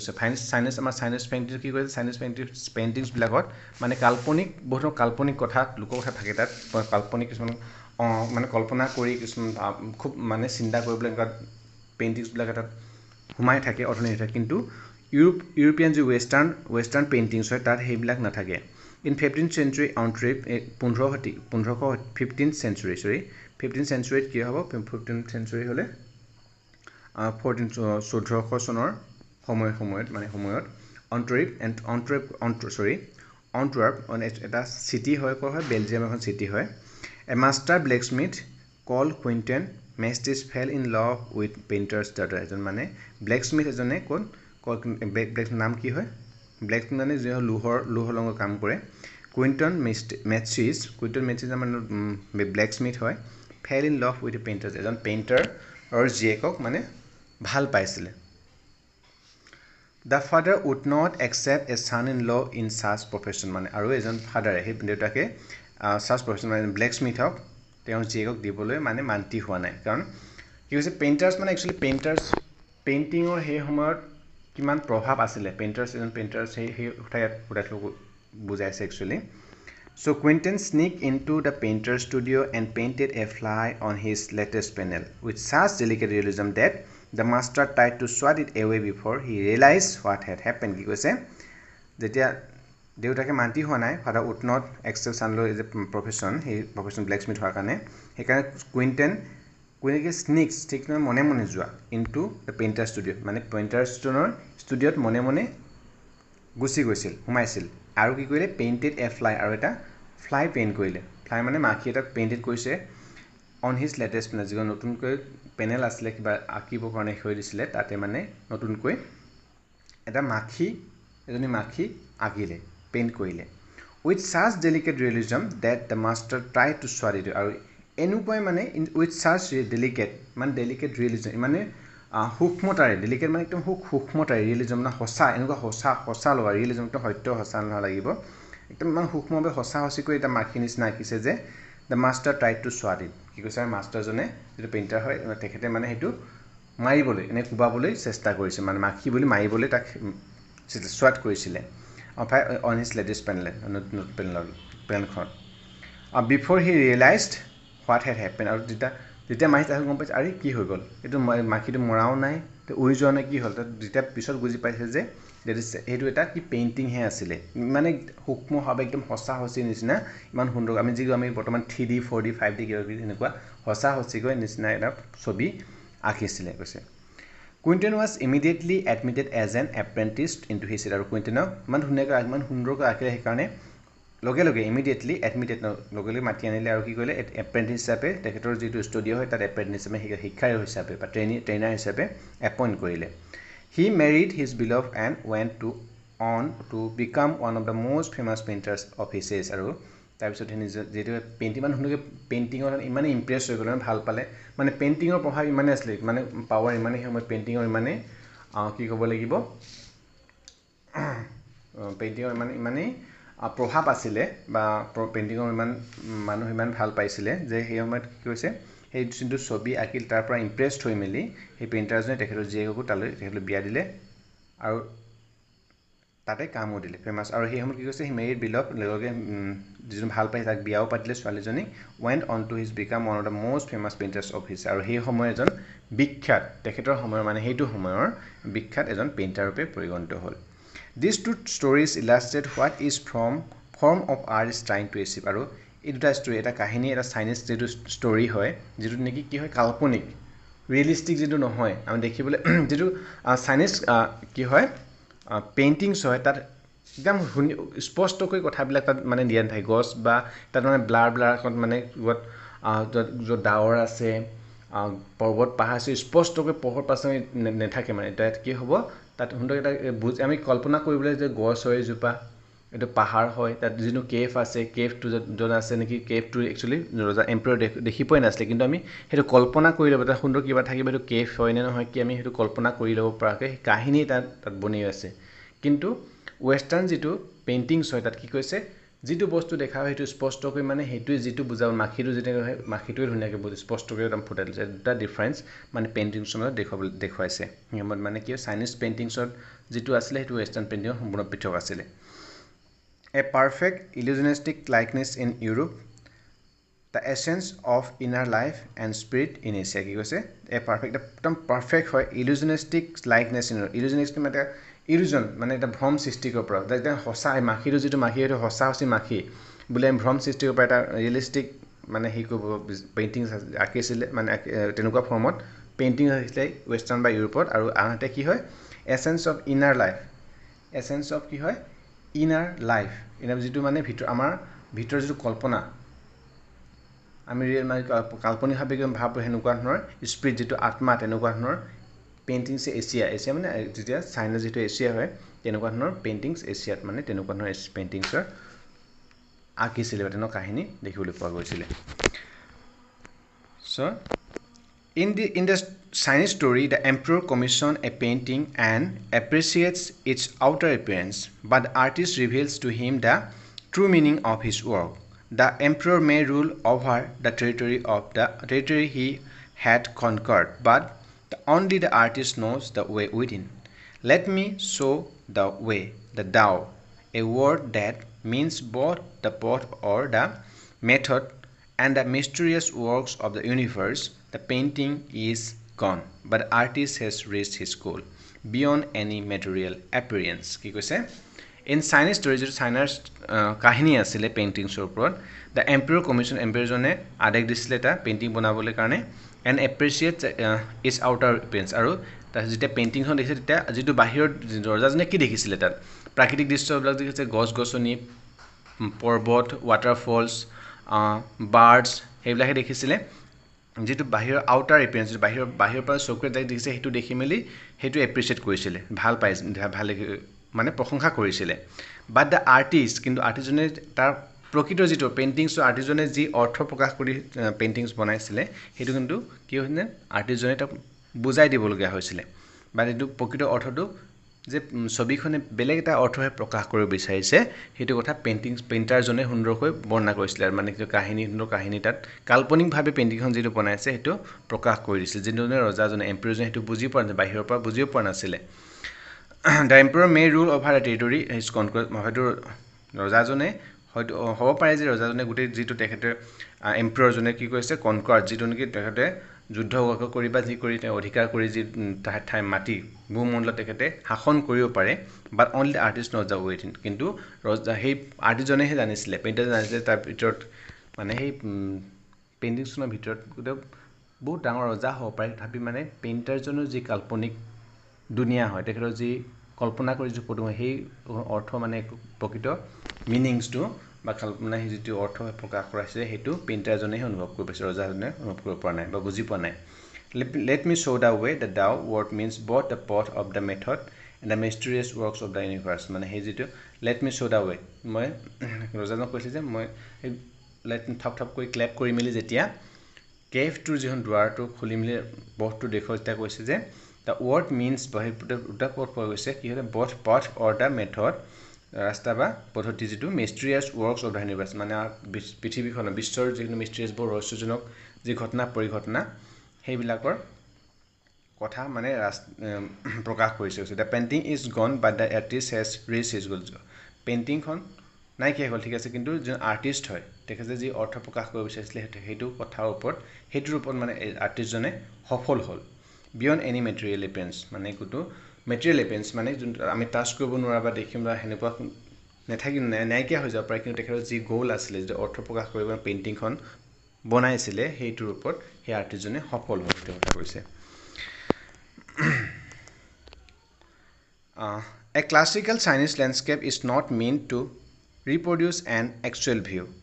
চাইনিজ আমাৰ চাইনিজ পেইন্টিং কি কৈছে চাইনিজ পেইন্টিংস বিলাকত মানে কাল্পনিক বহুত কাল্পনিক কথা লোককথা থাকে তাত কাল্পনিক কিছুমান মানে কল্পনা কৰি কিছুমান খুব মানে চিন্তা কৰিবলৈ এনেকুৱা পেইন্টিংস বিলাক তাত হুমাই থাকে অৰ্থনীতি থাকে কিন্তু European जो western paintings হয় তাত হেইবিলাক নাথাকে in 15th century Antwerp 15th century কি হ'ব 15th century হলে 1400 চনৰ সময়ত Antwerp এটা সিটি হয় বেলজিয়াম এখন সিটি হয় a master blacksmith called Quentin made his fell in love with painter's daughter এজন মানে blacksmith এজনে ব্লেক নাম কি হয় ব্লেক মানে যে লোহৰ লঙৰ কাম কৰে কুইন্টন মেটচিস মানে ব্লেকস্মিথ হয় fail in love with a painter এজন পেইন্টাৰ আৰু জিয়েকক মানে ভাল পাইছিল The father would not accept a son-in-law in such profession মানে আৰু এজন ফাদাৰে হে দেউতাকে such profession মানে ব্লেকস্মিথ হক তেওঁৰ জিয়েকক দিবলৈ মানে মান্তি হোৱা নাই কাৰণ কি হৈছে পেইন্টাৰ্স মানে একচুয়ালি পেইন্টাৰ্স পেইন্টিংৰ হে সময়ত কিমান প্ৰভাৱ আছিল পেইন্টাৰ্স সেই উঠাই বুজাইছে actually so Quentin sneaked into the painter's studio and painted a fly on his latest panel with such delicate realism that the master tried to swat it away before he realized what had happened কি কৈছে যেতিয়া দেউতাকে মান্তি হোৱা নাই father would not accept son-in-law as a profession he profession blacksmith হোৱাৰ কাৰণে সেইকাৰণে Quentin sneaks মনে যোৱা into the painter studio মানে painter studio মনে গুছি গৈছিল হুমাইছিল আৰু কি কৰিলে painted a fly আৰু এটা fly paint কৰিলে fly মানে মাখি এটা painted কৰিছে on his latest panel যিটো নতুনকৈ পেনেল আছিল কিবা আঁকিব কাৰণে হৈ দিছিলে তাতে মানে নতুনকৈ এটা এজনী মাখি আঁকিলে পেইন্ট কৰিলে with such delicate realism that the master tried to swat it আৰু এনেকৈ মানে with such delicate realism মানে সূক্ষ্মতাৰে delicate মানে একদম সূক্ষ্মতাৰে realism না হসা এনেকুৱা হসা লগা realism তো সত্য হসা না লাগিব একদম মানে সূক্ষ্মভাৱে হসা কৰি এটা মাখি নিচিনা আঁকিছে যে the master tried to swat it কি কৈছে মাষ্টাৰ জনে যেটো পেইন্টাৰ হয় তেখেতে মানে হেতু মাৰিবলৈ এনে কুবাবলৈ চেষ্টা কৰিছে মানে মাখি বুলি মাৰিবলৈ তাক swat কৰিছিলে on his latest panel পেনেলখন before he realized what had happened আৰু যেতিয়া মাইছ আহি গম পাইছে আৰে কি হৈ গল এটো মাখিটো মৰাও নাই তে উই যোৱা নাই কি হল যেতিয়া পিছত বুজি পাইছে যে হেতু এটা কি পেইন্টিং হে আছিল মানে সূক্ষ্ম ভাবে একদম হসা হসি নিচিনা ইমান সুন্দৰ আমি বৰ্তমান 3D 4D 5D এনেকুৱা হসা হসি গৈ নিচিনা এটা ছবি আঁকিছিল কৈছে Quentin was immediately admitted as an apprentice into his আৰু কুইন্টনক ইমান সুন্দৰকৈ আঁকিলে সেইকাৰণে লগে immediately admitted লগে মাতি আনিলে আৰু কি কৰিলে apprentice হিচাপে তেখেতৰ যেটো ষ্টুডিও হয় তাত apprentice শিক্ষাৰী হিচাপে বা ট্ৰেইনাৰ হিচাপে এপইন্ট কৰিলে He married his beloved and went on to become one of the most famous painters of his age আৰু তাৰপিছত যেটো পেইন্টিং মানে হুনকে পেইন্টিংৰ ইমানে ইমপ্ৰেস হৈ গ'ল ভাল পালে মানে পেইন্টিংৰ প্ৰভাৱ ইমানে আছিল মানে পাৱাৰ ইমানে সময় পেইন্টিংৰ ইমানে কি ক'ব লাগিব পেইন্টিংৰ ইমানে প্ৰভাৱ আছিলে বা পেইন্টিংৰ মানুহ ইমান ভাল পাইছিলে যে সেই সময়ত কি হৈছে সেই যিটো ছবি আঁকিল তাৰ পৰা ইমপ্ৰেসড হৈ মেলি সেই পেইন্টাৰজনে তেখেতৰ জিয়েকো তালৈ তেখেতলৈ বিয়া দিলে আৰু তাতে কামো দিলে ফেমাস আৰু সেই সময়ত কি কৈছে হি মেৰিড বিলভ লগে যিজন ভাল পাই তাক বিয়াও পাতিলে ছোৱালীজনী went on to his become one of the most famous painters of his আৰু সেই সময় এজন বিখ্যাত তেখেতৰ সময়ৰ মানে হেতু সময়ৰ বিখ্যাত এজন পেইন্টাৰ ৰূপে পৰিগণিত হ'ল These two stories illustrate what is form of art is trying to achieve আৰু এই দুটা ষ্টৰী এটা কাহিনী এটা চাইনিজ যেটো ষ্টৰী হয় যেটো নেকি কি হয় কাল্পনিক ৰিয়েলিস্টিক যেটো নহয় আমি দেখিবলৈ যেটো চাইনিজ কি হয় পেইন্টিংস হয় তাত একদম স্পষ্টকৈ কথাবিলাক তাত মানে দিয়া নাথাকে গছ বা তাত মানে ব্লাৰ মানে য'ত ডাৱৰ আছে পৰ্বত পাহাৰ আছে স্পষ্টকৈ পোহৰ পাছনি নাথাকে মানে তাত কি হ'ব তাত সুন্দৰ এটা আমি কল্পনা কৰিবলৈ যে গছ হয় এজোপা এইটো পাহাৰ হয় তাত যিটো কেফ আছে কেফটো য'ত আছে নেকি কেফটো একচুৱেলি ৰজা এম্পায়াৰ দেখি পোৱাই নাছিলে কিন্তু আমি সেইটো কল্পনা কৰি ল'ব তাত সুন্দৰ কিবা থাকিব সেইটো কেফ হয় নে নহয় কি আমি সেইটো কল্পনা কৰি ল'ব পৰাকৈ কাহিনী তাত বনি আছে কিন্তু ৱেষ্টাৰ্ণ যিটো পেইণ্টিংছ হয় তাত কি কৈছে যিটো বস্তু দেখা হয় সেইটো স্পষ্টকৈ মানে সেইটোৱে যিটো বুজাব মাখিটো যেনেকৈ হয় মাখিটোৱে ধুনীয়াকৈ স্পষ্টকৈ একদম ফুটাই দিছে দুটা ডিফাৰেঞ্চ মানে পেইণ্টিংছৰ মাজত দেখুৱাইছে নিয়মত মানে কি চাইনিজ পেইণ্টিংছত যিটো আছিলে সেইটো ৱেষ্টাৰ্ণ পেইণ্টিঙৰ সম্পূৰ্ণ পৃথক আছিলে A perfect illusionistic likeness in Europe, the essence of inner life and spirit in Asia. কি কৈছে A perfect একদম পাৰফেক্ট হয় illusionistic likeness in Europe. Illusionistic মানে ইলুজন মানে এটা ভ্ৰম সৃষ্টি কৰিব পৰা একদম সঁচা মাখিটো যিটো মাখি সেইটো সঁচা মাখি বোলে ভ্ৰম সৃষ্টি কৰিব পাৰে এটা ৰিয়েলিষ্টিক মানে সেই কৰিব পেইণ্টিং আঁকিছিলে মানে তেনেকুৱা ফৰ্মত পেইণ্টিং আহিছিলে ৱেষ্টাৰ্ণ বা ইউৰোপত আৰু আনহাতে কি হয় essence of inner life essence of কি হয় ইনাৰ লাইফ যিটো মানে আমাৰ ভিতৰৰ যিটো কল্পনা আমি মানে কাল্পনিকভাৱে ভাৱ সেনেকুৱা ধৰণৰ স্পিৰিট যিটো আত্মা তেনেকুৱা ধৰণৰ পেইণ্টিংছ এছিয়া মানে যেতিয়া চাইনা যিটো এছিয়া হয় তেনেকুৱা ধৰণৰ পেইণ্টিংছ এছিয়াত মানে তেনেকুৱা ধৰণৰ পেইণ্টিংছৰ আঁকিছিলে বা তেনেকুৱা কাহিনী দেখিবলৈ পোৱা গৈছিলে চ' in the Chinese story the emperor commissioned a painting and appreciates its outer appearance but the artist reveals to him the true meaning of his work the emperor may rule over the territory he had conquered but only the artist knows the way within let me show the way the Tao a word that means both the path or the method and the mysterious works of the universe the painting is gone but the artist has reached his goal beyond any material appearance কি কৈছে in Chinese story যিটো চাইনাৰ কাহিনী আছিলে পেইণ্টিংছৰ ওপৰত the emperor commission emperor জনে আদেশ দিছিলে এটা পেইণ্টিং বনাবলৈ কাৰণে and appreciate its outer appearance আৰু তাৰ যেতিয়া পেইণ্টিংখন দেখিছে তেতিয়া যিটো বাহিৰৰ ৰজাজনে কি দেখিছিলে তাত প্ৰাকৃতিক দৃশ্যবিলাক দেখিছে গছ-গছনি পৰ্বত ৱাটাৰফলছ বাৰ্ডছ সেইবিলাকে দেখিছিলে যিটো বাহিৰৰ আউটাৰ এপিয়াৰেঞ্চ বাহিৰৰ পৰা চকুৰে দেখিছে সেইটো দেখি মেলি সেইটো এপ্ৰিচিয়েট কৰিছিলে ভাল পাইছে ভাল মানে প্ৰশংসা কৰিছিলে বাট দ্য আৰ্টিষ্ট কিন্তু আৰ্টিষ্টজনে তাৰ প্ৰকৃত যিটো পেইণ্টিংছৰ আৰ্টিষ্টজনে যি অৰ্থ প্ৰকাশ কৰি পেইণ্টিংছ বনাইছিলে সেইটো কিন্তু কি হৈছিলে আৰ্টিষ্টজনে তাক বুজাই দিবলগীয়া হৈছিলে বা এইটো প্ৰকৃত অৰ্থটো যে ছবিখনে বেলেগ এটা অৰ্থহে প্ৰকাশ কৰিব বিচাৰিছে সেইটো কথা পেইণ্টাৰজনে সুন্দৰকৈ বৰ্ণনা কৰিছিলে মানে কাহিনী তাত কাল্পনিকভাৱে পেইণ্টিংখন যিটো বনাইছে সেইটো প্ৰকাশ কৰি দিছিল যিজনে ৰজাজনে এম্পায়াৰজনে সেইটো বুজি পোৱা নাছিলে বাহিৰৰ পৰা বুজিও পোৱা নাছিলে the empire may rule over a territory his conquest হয়তো ৰজাজনে হয়তো হ'ব পাৰে যে ৰজাজনে গোটেই যিটো তেখেতে এম্পায়াৰজনে কি কৈছে কনকুৱাৰ যিটো নেকি তেখেতে যুদ্ধ কৰি বা যি কৰি তেওঁ অধিকাৰ কৰি যি ঠাই মাটি ভূমণ্ডলত তেখেতে শাসন কৰিব পাৰে but only artist not the way in কিন্তু সেই আৰ্টিষ্টজনেহে জানিছিলে পেইণ্টাৰজনে জানিছিলে তাৰ ভিতৰত মানে সেই পেইণ্টিংছখনৰ ভিতৰত গোটেই বহুত ডাঙৰ ৰজা হ'ব পাৰে তথাপি মানে পেইণ্টাৰজনৰ যি কাল্পনিক দুনিয়া হয় তেখেতৰ যি কল্পনা কৰি যি ফটো সেই অৰ্থ মানে প্ৰকৃত মিনিংছটো বা মানে যিটো অৰ্থ প্ৰকাশ কৰাইছে সেইটো পেইণ্টাৰজনেহে অনুভৱ কৰিব পাৰিছে ৰজাজনে অনুভৱ কৰিব পৰা নাই বা বুজি পোৱা নাই let me show the way the Tao word means both the path of the method and the mysterious works of the universe মানে সেই যিটো let me show the way মই ৰজাজনক কৈছিল যে মই let me থাপকৈ ক্লেপ কৰি মেলি যেতিয়া কেভটোৰ যিখন দুৱাৰটো খুলি মেলি পথটো দেখুৱাই তেতিয়া কৈছে যে the word means দুটা পথ পোৱা গৈছে কি হয় both path or the method ৰাস্তা বা পদ্ধতি যিটো মিষ্টেৰিয়াছ ৱৰ্কছ অফ দ্য ইউনিভাৰ্ছ মানে পৃথিৱীখনৰ বিশ্বৰ যিকোনো মিষ্টেৰিয়াছ বোৰ ৰহস্যজনক যি ঘটনা পৰিঘটনা সেইবিলাকৰ কথা মানে প্ৰকাশ কৰিছে the painting is gone but the artist has reach his goal পেইণ্টিংখন নাইকিয়া হ'ল ঠিক আছে কিন্তু যোন আৰ্টিষ্ট হয় তেখেতে যি অৰ্থ প্ৰকাশ কৰিব বিচাৰিছিলে সেইটো কথাৰ ওপৰত সেইটোৰ ওপৰত মানে আৰ্টিষ্টজনে সফল হ'ল বিয়ণ্ড এনি মেটেৰিয়েল এপিয়াৰেঞ্চ মানে কোনো মেটেৰিয়েল এপিয়াৰেঞ্চ মানে যোন আমি টাচ কৰিব নোৱাৰা বা দেখিম বা সেনেকুৱা নাইকিয়া হৈ যাব পাৰে কিন্তু তেখেতৰ যি গ'ল আছিলে যিটো অৰ্থ প্ৰকাশ কৰিব পেইণ্টিংখন বনাইছিলে সেইটোৰ ওপৰত সেই আৰ্টিষ্টজনে সফল হ'ল সেইটো কথা কৈছে A classical Chinese landscape is not meant to reproduce an actual view,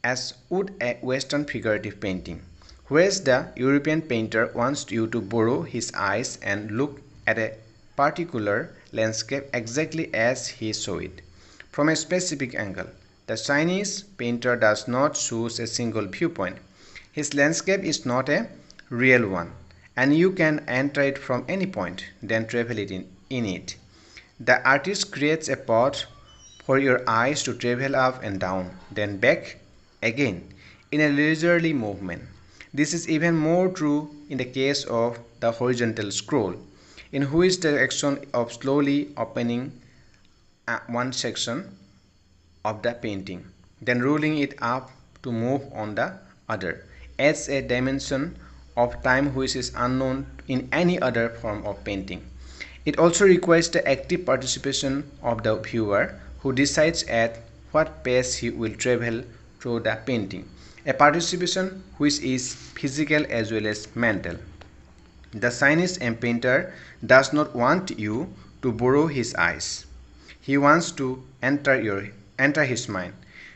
as would a Western figurative painting, whereas the European painter wants you to borrow his eyes and look at a particular landscape exactly as he saw it, from a specific angle. The Chinese painter does not choose a single viewpoint. His landscape is not a real one, and you can enter it from any point, then travel in it. The artist creates a path for your eyes to travel up and down, then back again in a leisurely movement. This is even more true in the case of the horizontal scroll, in which the action of slowly opening one section of the painting, then rolling it up to move on the other, adds a dimension of time which is unknown in any other form of painting. It also requires the active participation of the viewer, who decides at what pace he will travel through the painting, a participation which is physical as well as mental. The Chinese painter does not want you to borrow his eyes. He wants to enter his mind.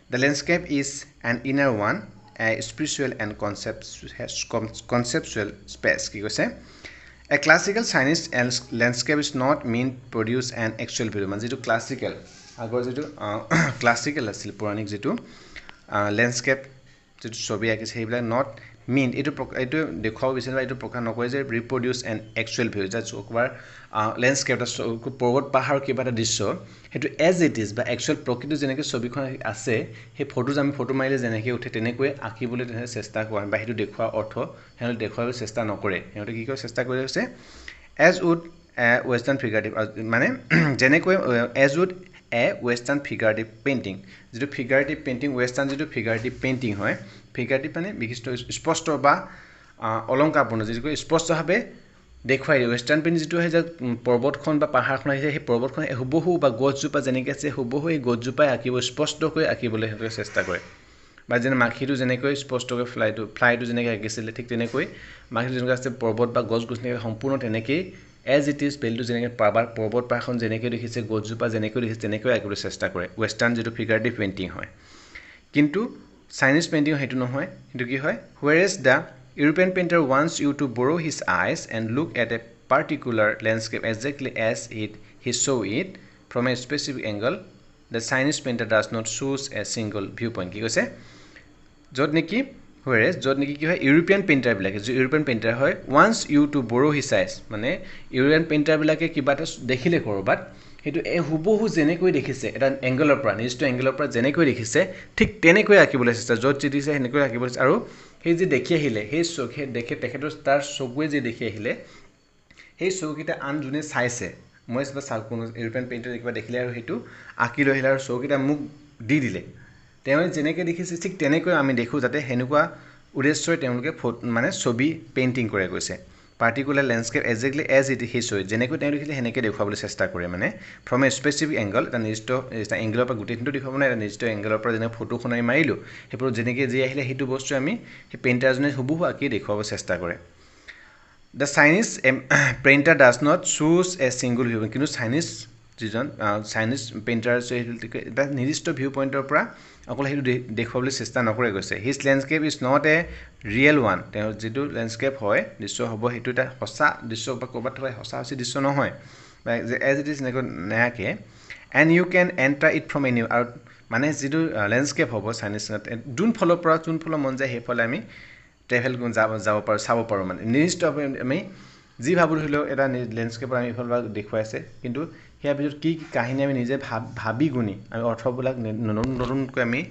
The landscape is an inner one, a spiritual and conceptual space. A classical Chinese landscape is not meant to produce an actual view. Man jitu classical agor jitu classical asil puranik jitu landscape jitu sobi akise hebla not mean etu dekhao bisel ba etu prokar nokoi je reproduce an actual view that okbar landscape ta porgot pahar kiba ta drisho hetu as it is ba actual prokitu jeneke sobi khon ase he photos ami photo maile jeneke uthe tenekoi akibole tene chesta kora ba hetu dekhwa ortho henol dekhwa chesta nokore hetu ki kore chesta kore ase as would western figurative mane jenekoi as would a western figurative painting jitu figurative painting western jitu figurative painting hoy figurative mane bikisto sposto ba অলংকাৰপূৰ্ণ যিটো স্পষ্টভাৱে দেখুৱাই western paint যেটো হয় যে পৰ্বতখন বা পাহাৰখন আছে সেই পৰ্বতখন হুবহু বা গছজোপা যেনেকৈ আছে হুবহু এই গছজোপাই আঁকিব স্পষ্টকৈ আঁকিবলৈ চেষ্টা কৰে বা যেনে মাখিটো যেনেকৈ স্পষ্টকৈ ফ্লাইটো যেনেকৈ আঁকিছিল ঠিক তেনেকৈ মাখিটো যেনেকৈ আছে পৰ্বত বা গছ-গছনি সম্পূৰ্ণ তেনেকৈ as it is বেলটো যেনেকৈ পৰ্বত পাহাৰখন যেনেকৈ দেখিছে গছজোপা যেনেকৈ দেখিছে তেনেকৈ আঁকিবলৈ চেষ্টা কৰে ওয়েস্টাৰ্ন যেটো ফিগাৰেটিভ পেইন্টিং হয় কিন্তু চাইনিজ পেইন্টিং হেতু নহয় হেতু কি হয় whereas the European painter wants you to borrow his eyes and look at a particular landscape exactly as he saw it from a specific angle. The Chinese painter does not choose a single viewpoint. Ki koise jot neki whereas jot neki ki hoy European painter bilake je European painter hoy wants you to borrow his eyes mane European painter bilake kiba ta dekhile korobat hetu e hubohu jenekoi dekhise eta angle opra nisto angle opra jenekoi dekhise thik tenekoi akibole chesta jot chidise henekoi akibole aru he je dekhi ahile he sokhe dekhe teketor star sogwe je dekhi ahile he sokita an june saise মই সব সালকুন European painter কিবা দেখিলে আৰু হেতু আকি লৈ Hiller সৌকিটা মুক দি দিলে তেওঁ যেনেকৈ দেখিছে ঠিক তেনেকৈ আমি দেখো যাতে হেনুকা উদ্দেশ্যই তেওঁলোকে মানে ছবি পেইন্টিং কৰে গৈছে particular landscape exactly as it is so যেনেকৈ তেওঁ দেখিলে হেনেকৈ দেখুৱাবলৈ চেষ্টা কৰে মানে from a specific angle এটা নিৰ্দিষ্ট এংগলৰ পৰা গুটেইটো দেখাব না এটা নিৰ্দিষ্ট এংগলৰ পৰা যেনে ফটোখন আমি মাৰিলো হেপৰ যেনেকৈ যে আহিলে হেতু বস্তু আমি হে পেইন্টাৰজনে হুবহু আকি দেখুৱাব চেষ্টা কৰে The Chinese painter does not choose a single view. কিন্তু Chinese painter নিৰ্দিষ্ট ভিউ পইণ্টৰ পৰা অকল হেতু দেখুৱাবলৈ চেষ্টা নকৰে গৈছে His landscape is not a real one. তেওঁ যেটো ল্যান্ডস্কেপ হয় দৃশ্য হ'ব হেতু এটা হসা দৃশ্য বা ক'বাত হয় হসা আছে দৃশ্য নহয় as it is নাকে and you can enter it from any আৰু মানে যেটো ল্যান্ডস্কেপ হ'ব Chinese যোন ফলৰ পৰা যোন ফলৰ মন যায় হে ফলে আমি ট্ৰেভেল যাব পাৰো চাব পাৰো মানে নিৰ্দিষ্ট আমি জি ভাবু হলো এটা ল্যান্ডস্কেপ আমি ফলবা দেখুৱাইছে কিন্তু হেয়া ভিতৰত কি কাহিনী আমি নিজে ভাবি গুনি আমি অৰ্থবিলাক নতুনকৈ আমি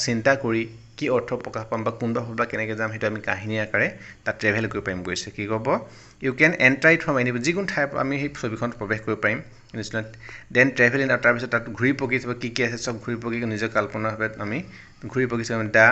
চিন্তা কৰি কি অৰ্থ প্ৰকাশ পাম বা কোনবা হলবা কেনেকৈ যাম হেতু আমি কাহিনী আকাৰে তা ট্ৰেভেল কৰি পাৰিম গৈছে কি কব you can enter it from any যিকোন ঠাই আমি সেই ছবিখন প্ৰৱেশ কৰিব পাৰিম it's not then travel in তাৰ পিছত তাত ঘূৰি পকি কি আছে সব ঘূৰি পকি নিজৰ কল্পনাভাৱে আমি ঘূৰি পকি দা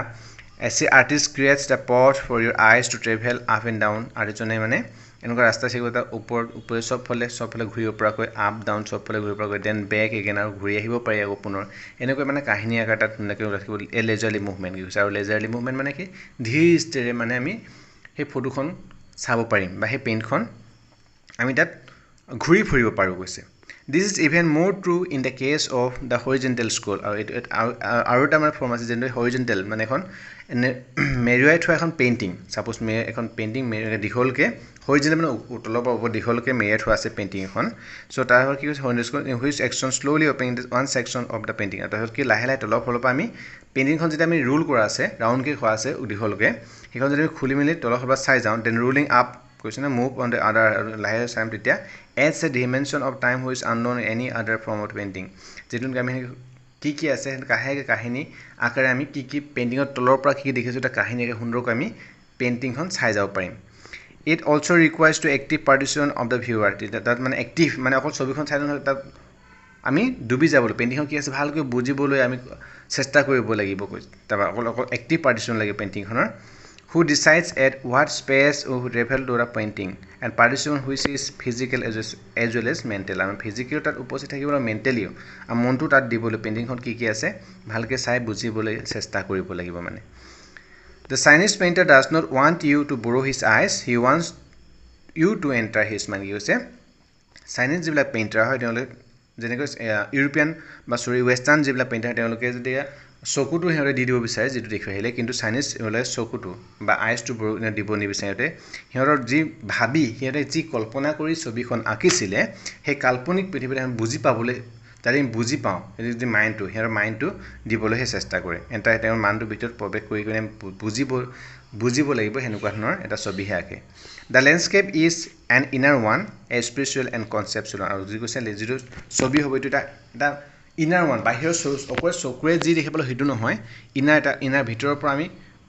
As the artist creates the path for your eyes to travel up and down artistone mane enka rasta sigota upor sob phale ghuribo para koi up down sob phale ghuribo para koi then back again aru ghuri ahibo pari ago punor enekoi mane kahini akata tunake rakhibo a leisurely movement ki aru leisurely movement mane ki dhir stere mane ami he photo khon sabo parim ba he paint khon ami tat ghuri phuribo paru goise This is even more true in the case of the horizontal scroll. আৰু এটা মানে form আছে যেনে horizontal মানে এখন মেৰুৱাই থোৱা এখন painting suppose এখন পেইন্টিং দীঘলকে horizontal মানে তলৰ পৰা ওপৰ দীঘলকে মেৰুৱাই থোৱা আছে পেইন্টিং এখন সো তাৰ হ'ল কি হৈছে horizontal in which action slowly opening one section of the painting তাৰ হ'ল কি লাহে লাহে তলৰ ফলৰ পৰা আমি পেইন্টিংখন যেতিয়া আমি ৰোল কৰা আছে ৰাউন্ড কে খোৱা আছে দীঘলকে সেইখন যদি আমি খুলি মেলি তলৰ ফলৰ পৰা চাই যাওঁ দেন ৰোলিং আপ কৈছে না move on the other লাহে চাম তেতিয়া adds a dimension of time which unknown in any other form of painting যেটো আমি কি আছে কাহিনী আকাৰে আমি কি পেইন্টিংৰ তলৰ পৰা কি দেখিছো এটা কাহিনীকে সুন্দৰকৈ আমি পেইন্টিংখন চাই যাব পাৰিম It also requires to active participation of the viewer that মানে active মানে অকল ছবিখন চাই নহয় তাত আমি ডুবি যাবলৈ পেইন্টিংখন কি আছে ভালকৈ বুজিবলৈ আমি চেষ্টা কৰিব লাগিব তাৰ অকল active participation লাগে পেইন্টিংখনৰ who decides at what space or reveal to the painting and participation which is physical as well as mental and physical tat opposite থাকিব আৰু mentally আৰু মনটো তাত দিবলৈ পেইন্টিংখন কি আছে ভালকৈ চাই বুজিবলৈ চেষ্টা কৰিব লাগিব মানে The Chinese painter does not want you to borrow his eyes he wants you to enter his mind you say Chinese jibla painter হয় তেওঁলোকে যেনেকৈ ইউৰোপিয়ান বা সৰি ওয়েস্টাৰ্ন jibla painter তেওঁলোকে যদি চকুটো হেৰে দি দিব বিচাৰে যেটো দেখি আহিলে কিন্তু চাইনিজ হলে চকুটো বা আইজ টু দিব নিবিচাৰতে হেৰৰ যি ভাবি হেৰে যি কল্পনা কৰি ছবিখন আঁকিছিলে হে কাল্পনিক পৃথিৱীত আমি বুজি পাবলৈ তাৰে বুজি পাওঁ এই যে মাইন্ডটো হেৰৰ মাইন্ডটো দিবলৈ চেষ্টা কৰে এন্টাৰ তেওঁৰ মানটো ভিতৰত প্ৰবেশ কৰি কিনে বুজিব লাগিব হেনুকা ধৰণৰ এটা ছবি আঁকে The landscape is an inner one a spiritual and conceptual আৰু যি কৈছে যিটো ছবি হ'ব এটা ইনাৰ ওয়ান বাহিৰৰ ওপৰ চকুৰে যি দেখিবলৈ হিটো নহয় ইনাৰ ভিতৰৰ পৰা আমি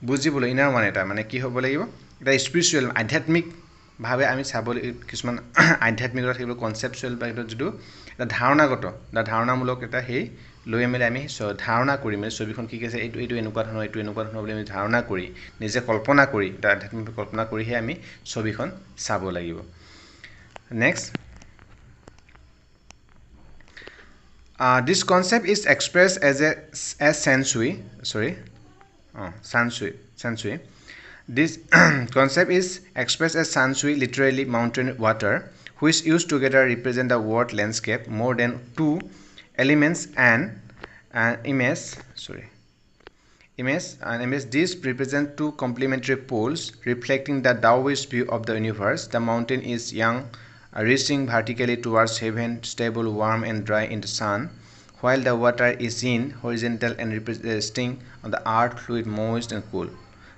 বুজিবলৈ ইনাৰ ওয়ান এটা মানে কি হ'ব লাগিব এটা স্পিৰিচুৱেল আধ্যাত্মিক ভাবে আমি চাবলৈ কিছুমান আধ্যাত্মিকতা থাকিব কনসেপচুৱেল বা যেটো এটা ধাৰণামূলক এটা হেই লৈ মেলে আমি ধাৰণা কৰি মেলে ছবিখন কি আছে এইটো এনেকুৱা ধৰণৰ বুলি আমি ধাৰণা কৰি নিজে কল্পনা কৰি এটা আধ্যাত্মিক কল্পনা কৰিহে আমি ছবিখন চাব লাগিব next This concept is expressed as sensory. This concept is expressed as sensory, literally mountain water, which used together represent the word landscape more than two elements and image. These represent two complementary poles reflecting the Taoist view of the universe. The mountain is young, reaching vertically towards heaven, stable, warm and dry in the sun, while the water is in horizontal and resting on the earth fluid, moist and cool.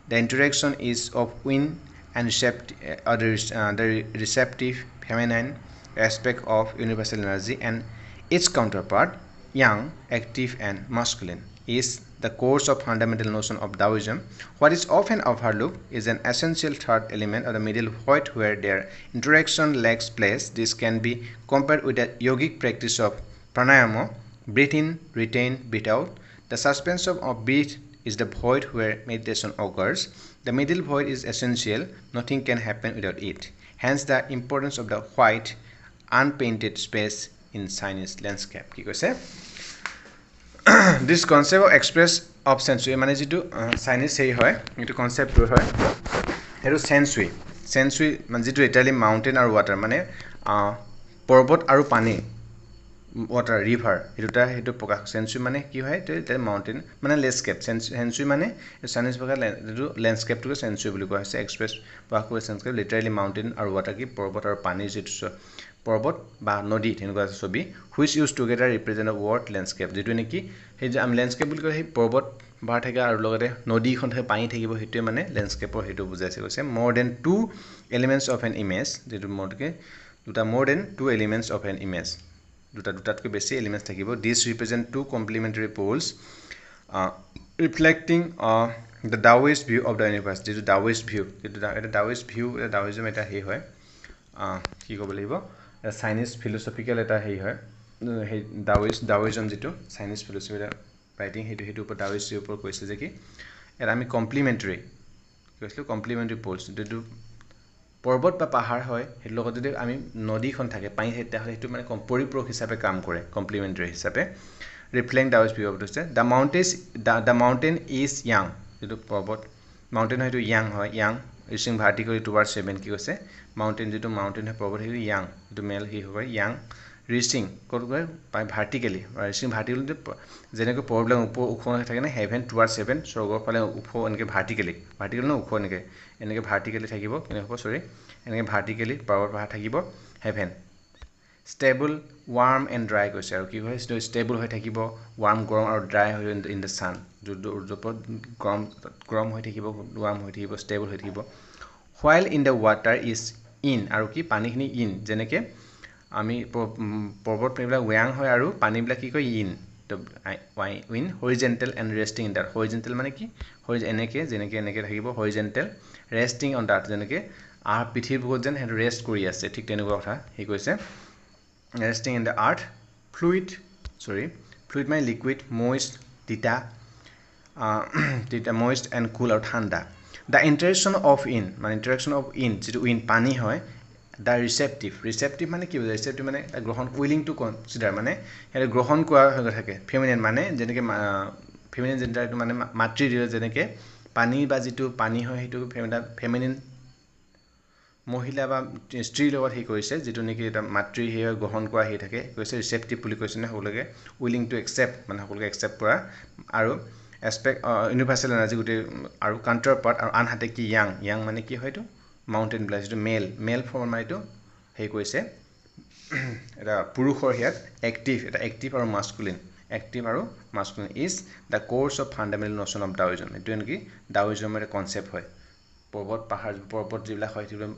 The interaction is of wind and the receptive feminine aspect of universal energy and its counterpart, young, active and masculine, is the core of fundamental notion of Taoism. What is often overlooked is an essential third element of the middle point where their interaction lacks place. This can be compared with the yogic practice of pranayama, breathe in, retain, breathe out. The suspension of breath is the void where meditation occurs. The middle void is essential. Nothing can happen without it. Hence the importance of the white, unpainted space in Chinese landscape. কি কৈছে This concept of express of sensory মানে যেটো Chinese সেই হয় এটো concept হয় এটো sensory মানে যেটো ইটালি মাউন্টেন আৰু ওয়াটাৰ মানে পৰ্বত আৰু পানী water river এটোটা হেটো প্ৰকাশ sensory মানে কি হয় তে মাউন্টেন মানে ল্যান্ডস্কেপ sensory মানে Chinese ভাষাত যেটো ল্যান্ডস্কেপ টুকে sensory বুলি কোৱা হৈছে এক্সপ্ৰেছ প্ৰকাশ কৰে sensory লিটাৰেলি মাউন্টেন আৰু ওয়াটাৰ কি পৰ্বত আৰু পানী যেটো পৰ্বত বা নদী এনেকুৱা ছবি which used together represent a word landscape যেটো নেকি সেই যে আমি ল্যান্ডস্কেপ বুলি কয় সেই পৰ্বত বাৰ থাকে আৰু লগতে নদীখন থাকে পানী থাকিব হেতুৱে মানে ল্যান্ডস্কেপৰ হেতু বুজাইছে কৈছে more than two elements of an image যেটো মতকে দুটা more than two elements of an image দুটাতকৈ বেছি এলিমেন্টস থাকিব this represent two complementary poles reflecting the Taoist view of the universe যেটো Taoist view এটা Taoist view Taoism এটা হে হয় কি ক'ব লাগিব Chinese philosophical এটা হে হয় হে Taoism যেটো Chinese philosophy writing হেতু ওপৰ Taoist ওপৰ কৈছে যে কি এৰ আমি কমপ্লিমেন্টাৰি কৈছিল কমপ্লিমেন্টাৰি পোলস যেটো পৰ্বত বা পাহাৰ হয় হেৰ লগত যদি আমি নদীখন থাকে পানী হেতে হলে হেতু মানে পৰিপূৰক হিচাপে কাম কৰে কমপ্লিমেন্টাৰি হিচাপে reflect Taoist view of the mountain is young যেটো পৰ্বত মাউন্টেন হয়তো young হয় young reaching vertically towards heaven কি কৈছে মাউন্টেন যেটো মাউন্টেন হয় পৰ্বত হেতু young যেটো মেল হি হয় young ৰিচিং ক'ত গৈ ভাৰ্টিকেলি ৰিচিং ভাৰ্টিকেলি যেনেকৈ পৰবিলাক ওখ হৈ থাকে না হেভেন টুৱাৰ্ডছ হেভেন স্বৰ্গৰ ফালে ওখ এনেকৈ ভাৰ্টিকেলি ন ওখ এনেকৈ ভাৰ্টিকেলি থাকিব কেনেকৈ হ'ব সৰি এনেকৈ ভাৰ্টিকেলি পৰ্বত পাহাৰ থাকিব heaven stable warm and dry কৈছে আৰু কি হয় ষ্টেবল হৈ থাকিব ৱাৰ্ম গৰম আৰু ড্ৰাই হৈ ইন দ্য ছান য'ত গৰম হৈ থাকিব ৱাৰ্ম হৈ থাকিব ষ্টেবল হৈ থাকিব while in the water is in আৰু কি পানীখিনি ইন যেনেকৈ আমি পৰ্বতবিলাক ৱেয়াং হয় আৰু পানীবিলাক কি কয় in in হৰিজেণ্টেল and resting in the হৰিজেণ্টেল মানে কি যেনেকৈ থাকিব হৰিজেণ্টেল ৰেষ্টিং অন দ্য আৰ্থ যেনেকৈ পৃথিৱীৰ বুকুত যেন সেইটো ৰেষ্ট কৰি আছে ঠিক তেনেকুৱা কথা সি কৈছে resting in the earth fluid মানে লিকুইড মইষ্ট তিতা মইষ্ট এণ্ড কুল আৰু ঠাণ্ডা দ্য ইণ্টাৰেকশ্যন অফ ইন মানে ইণ্টাৰেকশ্যন অফ ইন যিটো ইন পানী হয় দ্য ৰিচেপ্টিভ মানে কি বুজায় ৰিচেপ্টিভ মানে গ্ৰহণ উইলিং টু কনচিডাৰ মানে সেইটো গ্ৰহণ কৰা হৈ থাকে ফেমিনিন মানে যেনেকৈ ফেমিনিন জেণ্ডাৰটো মানে মাতৃ যেনেকৈ পানী বা যিটো পানী হয় সেইটো ফেমিনিন মহিলা বা স্ত্ৰীৰ লগত সেই কৰিছে যিটো নেকি এটা মাতৃ সেই গ্ৰহণ কৰা সেই থাকে কৈছে ৰিচেপ্টিভ বুলি কৈছে নে সকলোকে উইলিং টু একচেপ্ট মানে সকলোকে একচেপ্ট কৰা আৰু এছপেক্ট ইউনিভাৰ্চেল এনাৰ্জি গোটেই আৰু কাউণ্টাৰ পাৰ্ট আৰু আনহাতে কি ইয়াং মানে কি হয় এইটো মাউণ্টেইন ব্লাষ্ট যিটো মেল ফৰ্ম মানে এইটো সেই কৈছে এটা পুৰুষৰ হেয়াত এক্টিভ আৰু masculine is the course of fundamental notion of Daoism এইটো নেকি ডাওইজমৰ এটা কনচেপ্ট হয় পৰ্বত যিবিলাক হয় সেইবিলাক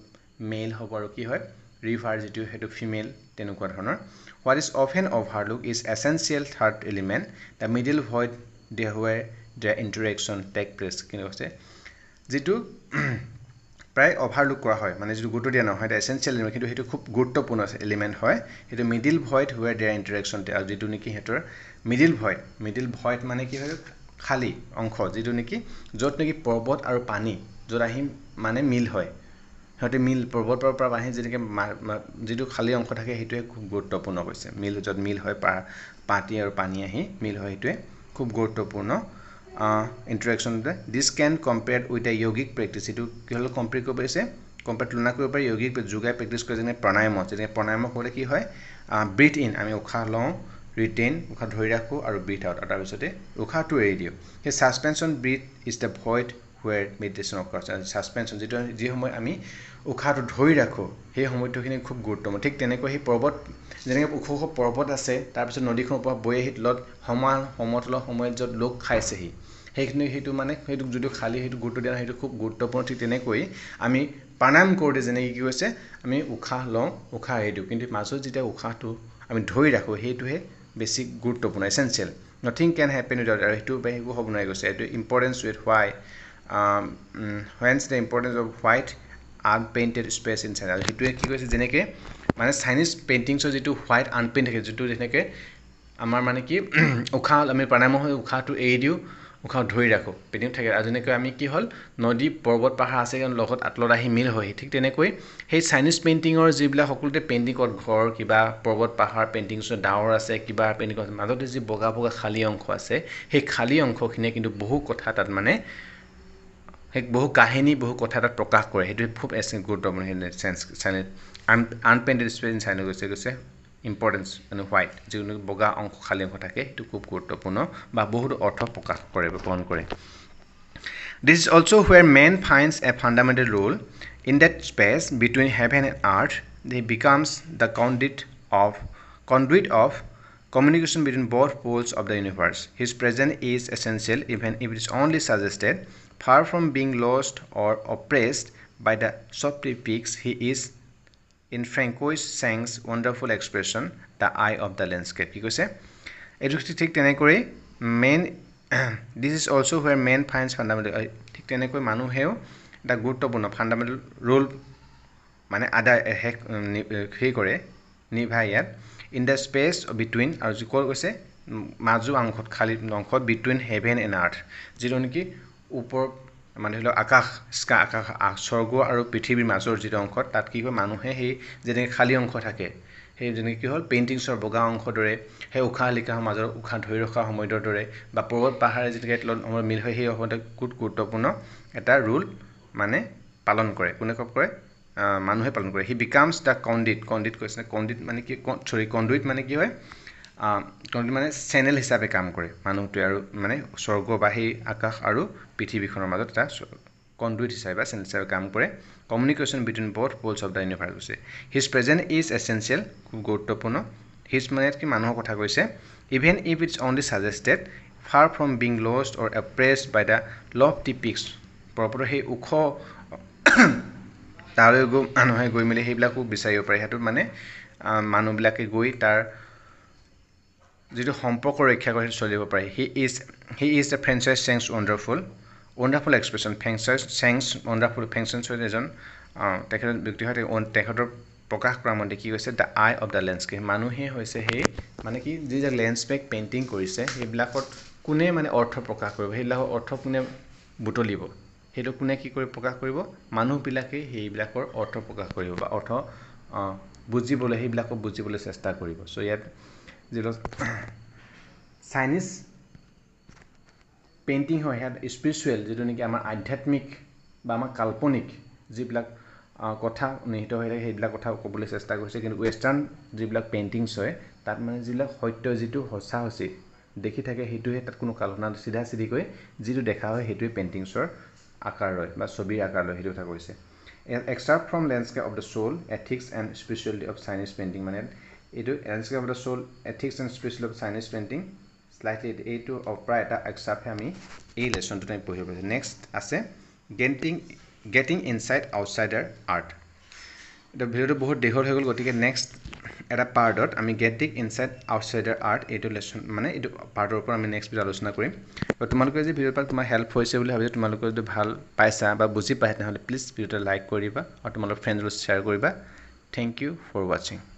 মেল হ'ব আৰু কি হয় ৰিভাৰ যিটো সেইটো ফিমেল তেনেকুৱা ধৰণৰ what is often overlook is essential third element the middle void the interaction take place কিন্তু কৈছে যিটো প্ৰায় অভাৰলুক কৰা হয় মানে যিটো গুৰুত্ব দিয়া নহয় এটা এছেঞ্চিয়েল এলিমেণ্ট কিন্তু সেইটো খুব গুৰুত্বপূৰ্ণ এলিমেণ্ট হয় সেইটো middle void where there interaction আৰু যিটো নেকি সিহঁতৰ মিডিল ভইড মানে কি হয় খালী অংশ যিটো নেকি য'ত নেকি পৰ্বত আৰু পানী য'ত আহি মানে মিল হয় সিহঁতে পৰ্বতৰ পৰা পানী যেনেকৈ যিটো খালী অংশ থাকে সেইটোৱে খুব গুৰুত্বপূৰ্ণ কৈছে য'ত মিল হয় পাতি আৰু পানী আহি মিল হয় সেইটোৱে খুব গুৰুত্বপূৰ্ণ interaction this can compared with a yogic practice এইটো কি হ'ল কম্পেয়াৰ কৰিব পাৰিছে তুলনা কৰিব পাৰি য়োগিক যোগাই প্ৰেক্টিছ কৰে যেনে প্ৰাণায়ামত হ'লে কি হয় ব্ৰিথ ইন আমি উশাহ লওঁ ৰিটেইন উশাহ ধৰি ৰাখোঁ আৰু ব্ৰিথ আউট আৰু তাৰপিছতে উশাহটো এৰি দিওঁ সেই suspension breath is the void where meditation of suspension যি সময় আমি উশাহটো ধৰি ৰাখোঁ সেই সময়টোখিনি খুব গুৰুত্বপূৰ্ণ ঠিক তেনেকৈ সেই পৰ্বত যেনেকৈ ওখ পৰ্বত আছে তাৰপিছত নদীখনৰ পৰা বৈ আহি তলত সমতলৰ সময়ত য'ত লোক খাইছেহি সেইটো মানে সেইটো যদিও খালী সেইটো গুৰুত্ব দিয়া সেইটো খুব গুৰুত্বপূৰ্ণ ঠিক তেনেকৈ আমি প্ৰাণায়াম কৰোঁতে যেনেকৈ কি হৈছে আমি উশাহ লওঁ উশাহ এৰি দিওঁ কিন্তু মাজত যেতিয়া উশাহটো আমি ধৰি ৰাখোঁ সেইটোহে বেছি গুৰুত্বপূৰ্ণ essential nothing can happen without আৰু সেইটো একো হ'ব নোৱাৰি গৈছে এইটো importance with whence the importance of white unpainted space in China আৰু সেইটোৱে কি কৈছে যেনেকৈ মানে চাইনিজ পেইণ্টিংছৰ যিটো হোৱাইট আনপেইণ্ট থাকে যিটো যেনেকৈ আমাৰ মানে কি উশাহ আমি প্ৰাণায়াম হৈ উশাহটো এৰি দিওঁ উশাহ ধৰি ৰাখোঁ পেইণ্টিং থাকে আৰু যেনেকৈ আমি কি হ'ল নদী পৰ্বত পাহাৰ আছে লগত আতলত আহি মিল হয় ঠিক তেনেকৈ সেই চাইনিজ পেইণ্টিঙৰ যিবিলাক সকলোতে পেইণ্টিং ঘৰ কিবা পৰ্বত পাহাৰ পেইণ্টিংছৰ ডাৱৰ আছে কিবা পেইণ্টিং আছে মাজতে যি বগা খালী অংশ আছে সেই খালী অংশখিনিয়ে কিন্তু বহু কথা তাত মানে বহু কাহিনী বহু কথা তাত প্ৰকাশ কৰে সেইটো খুব গুৰুত্বপূৰ্ণ আনপেইণ্টেড স্পেচ ইন চাইনা কৈছে ইম্পৰ্টেঞ্চ মানে হোৱাইট যিকোনো বগা অংশ খালী অংশ থাকে সেইটো খুব গুৰুত্বপূৰ্ণ বা বহুতো অৰ্থ প্ৰকাশ কৰে বহন কৰে this is also' where man finds a fundamental role in that space between heaven and earth they becomes the conduit of communication between both poles of the universe. His presence is essential even if it is only suggested. Far from being lost or oppressed by the softy peaks, he is in Francois Chang's wonderful expression, the eye of the landscape. He goes, ঠিক তেনেকৈ this is also where man finds fundamental ঠিক তেনেকৈ মানুহেও এটা গুৰুত্বপূৰ্ণ fundamental roll মানে সেই কৰে নিভাই ইয়াত ইন দ্য স্পেচ বিটুইন আৰু যি ক'ৰ কৈছে মাজু অংশত খালী অংশত বিটুইন হেভেন এণ্ড আৰ্থ যিটো নেকি ওপৰ মানে ধৰি লওক আকাশ স্বৰ্গ আৰু পৃথিৱীৰ মাজৰ যিটো অংশত তাত কি হয় মানুহে সেই যেনেকৈ খালী অংশ থাকে সেই যেনেকৈ কি হ'ল পেইণ্টিংছৰ বগা অংশৰ দৰে সেই উশাহ নিশাহৰ মাজৰ উশাহ ধৰি ৰখা সময়ৰ দৰে বা পৰ্বত পাহাৰে যেনেকৈ তলত মিল হয় সেই সময়তে খুব গুৰুত্বপূৰ্ণ এটা ৰোল মানে পালন কৰে কোনে কৰে মানুহে পালন কৰে হি বিকামছ দ্য কণ্ডিট কৈছে কণ্ডিট মানে কি সৰি কণ্ডুইট মানে কি হয় কণ্ডিট মানে চেনেল হিচাপে কাম কৰে মানুহটোৱে আৰু মানে স্বৰ্গ বা সেই আকাশ আৰু পৃথিৱীখনৰ মাজত এটা কণ্ডুইট হিচাপে বা চেনেল হিচাপে কাম কৰে communication between both poles of the universe কৈছে হিজ প্ৰেজেণ্ট ইজ এছেঞ্চিয়েল খুব গুৰুত্বপূৰ্ণ হিজ মানে কি মানুহৰ কথা কৈছে even if it's only suggested far from being lost or oppressed by the lofty peaks পৰ্বতৰ সেই ওখ তালৈ গৈ মানুহে গৈ মেলি সেইবিলাকো বিচাৰিব পাৰে সেইটো মানে মানুহবিলাকে গৈ তাৰ যিটো সম্পৰ্ক ৰক্ষা কৰি চলিব পাৰে he is the franchise changes wonderful expression changes wonderful functions এজন তেখেতৰ ব্যক্তি হয় তেখেতৰ প্ৰকাশ কৰা মতে কি কৈছে the I of the landscape মানুহে হৈছে সেই মানে কি যিবিলাক লেণ্ডস্কেপ পেইণ্টিং কৰিছে সেইবিলাকত কোনে মানে অৰ্থ প্ৰকাশ কৰিব সেইবিলাকৰ অৰ্থ কোনে বুটলিব সেইটো কোনে কি কৰি প্ৰকাশ কৰিব মানুহবিলাকে সেইবিলাকৰ অৰ্থ প্ৰকাশ কৰিব বা অৰ্থ বুজিবলৈ সেইবিলাকক বুজিবলৈ চেষ্টা কৰিব চ' ইয়াত যিটো চাইনিজ পেইণ্টিং হয় ইয়াত স্পিৰিচুৱেল যিটো নেকি আমাৰ আধ্যাত্মিক বা আমাৰ কাল্পনিক যিবিলাক কথা নিহিত হৈ থাকে সেইবিলাক কথা ক'বলৈ চেষ্টা কৰিছে কিন্তু ৱেষ্টাৰ্ণ যিবিলাক পেইণ্টিংছ হয় তাত মানে যিবিলাক সত্য যিটো সঁচা সঁচি দেখি থাকে সেইটোহে তাত কোনো কাল্পনা চিধা চিধিকৈ যিটো দেখা হয় সেইটোৱে পেইণ্টিংছৰ আকাৰ লয় বা ছবিৰ আকাৰ লয় সেইটো কথা কৈছে extract from landscape of the soul ethics and spirituality of Chinese painting মানে এইটো landscape of the soul ethics and spirituality of Chinese painting slightly এইটো প্ৰায় এটা এক্সাপহে আমি এই লেচনটোত আমি পঢ়িব পাৰিছোঁ নেক্সট আছে গেটিং ইনচাইড আউটচাইডাৰ আৰ্ট এতিয়া ভিডিঅ'টো বহুত দীঘল হৈ গ'ল গতিকে নেক্সট এটা পাৰ্টত আমি গেটিং ইনচাইড আউটচাইডাৰ আৰ্ট এইটো লেচন মানে এইটো পাৰ্টৰ ওপৰত আমি নেক্সট ভিডিঅ' আলোচনা কৰিম আৰু তোমালোকে যদি ভিডিঅ'ৰ পৰা তোমাৰ হেল্প হৈছে বুলি ভাবিছে তোমালোকে যদি ভাল পাইছা বা বুজি পাইছা তেনেহ'লে প্লিজ ভিডিঅ'টো লাইক কৰিবা আৰু তোমালোকৰ ফ্ৰেণ্ডছলৈ শ্বেয়াৰ কৰিবা থেংক ইউ ফৰ ৱাচিং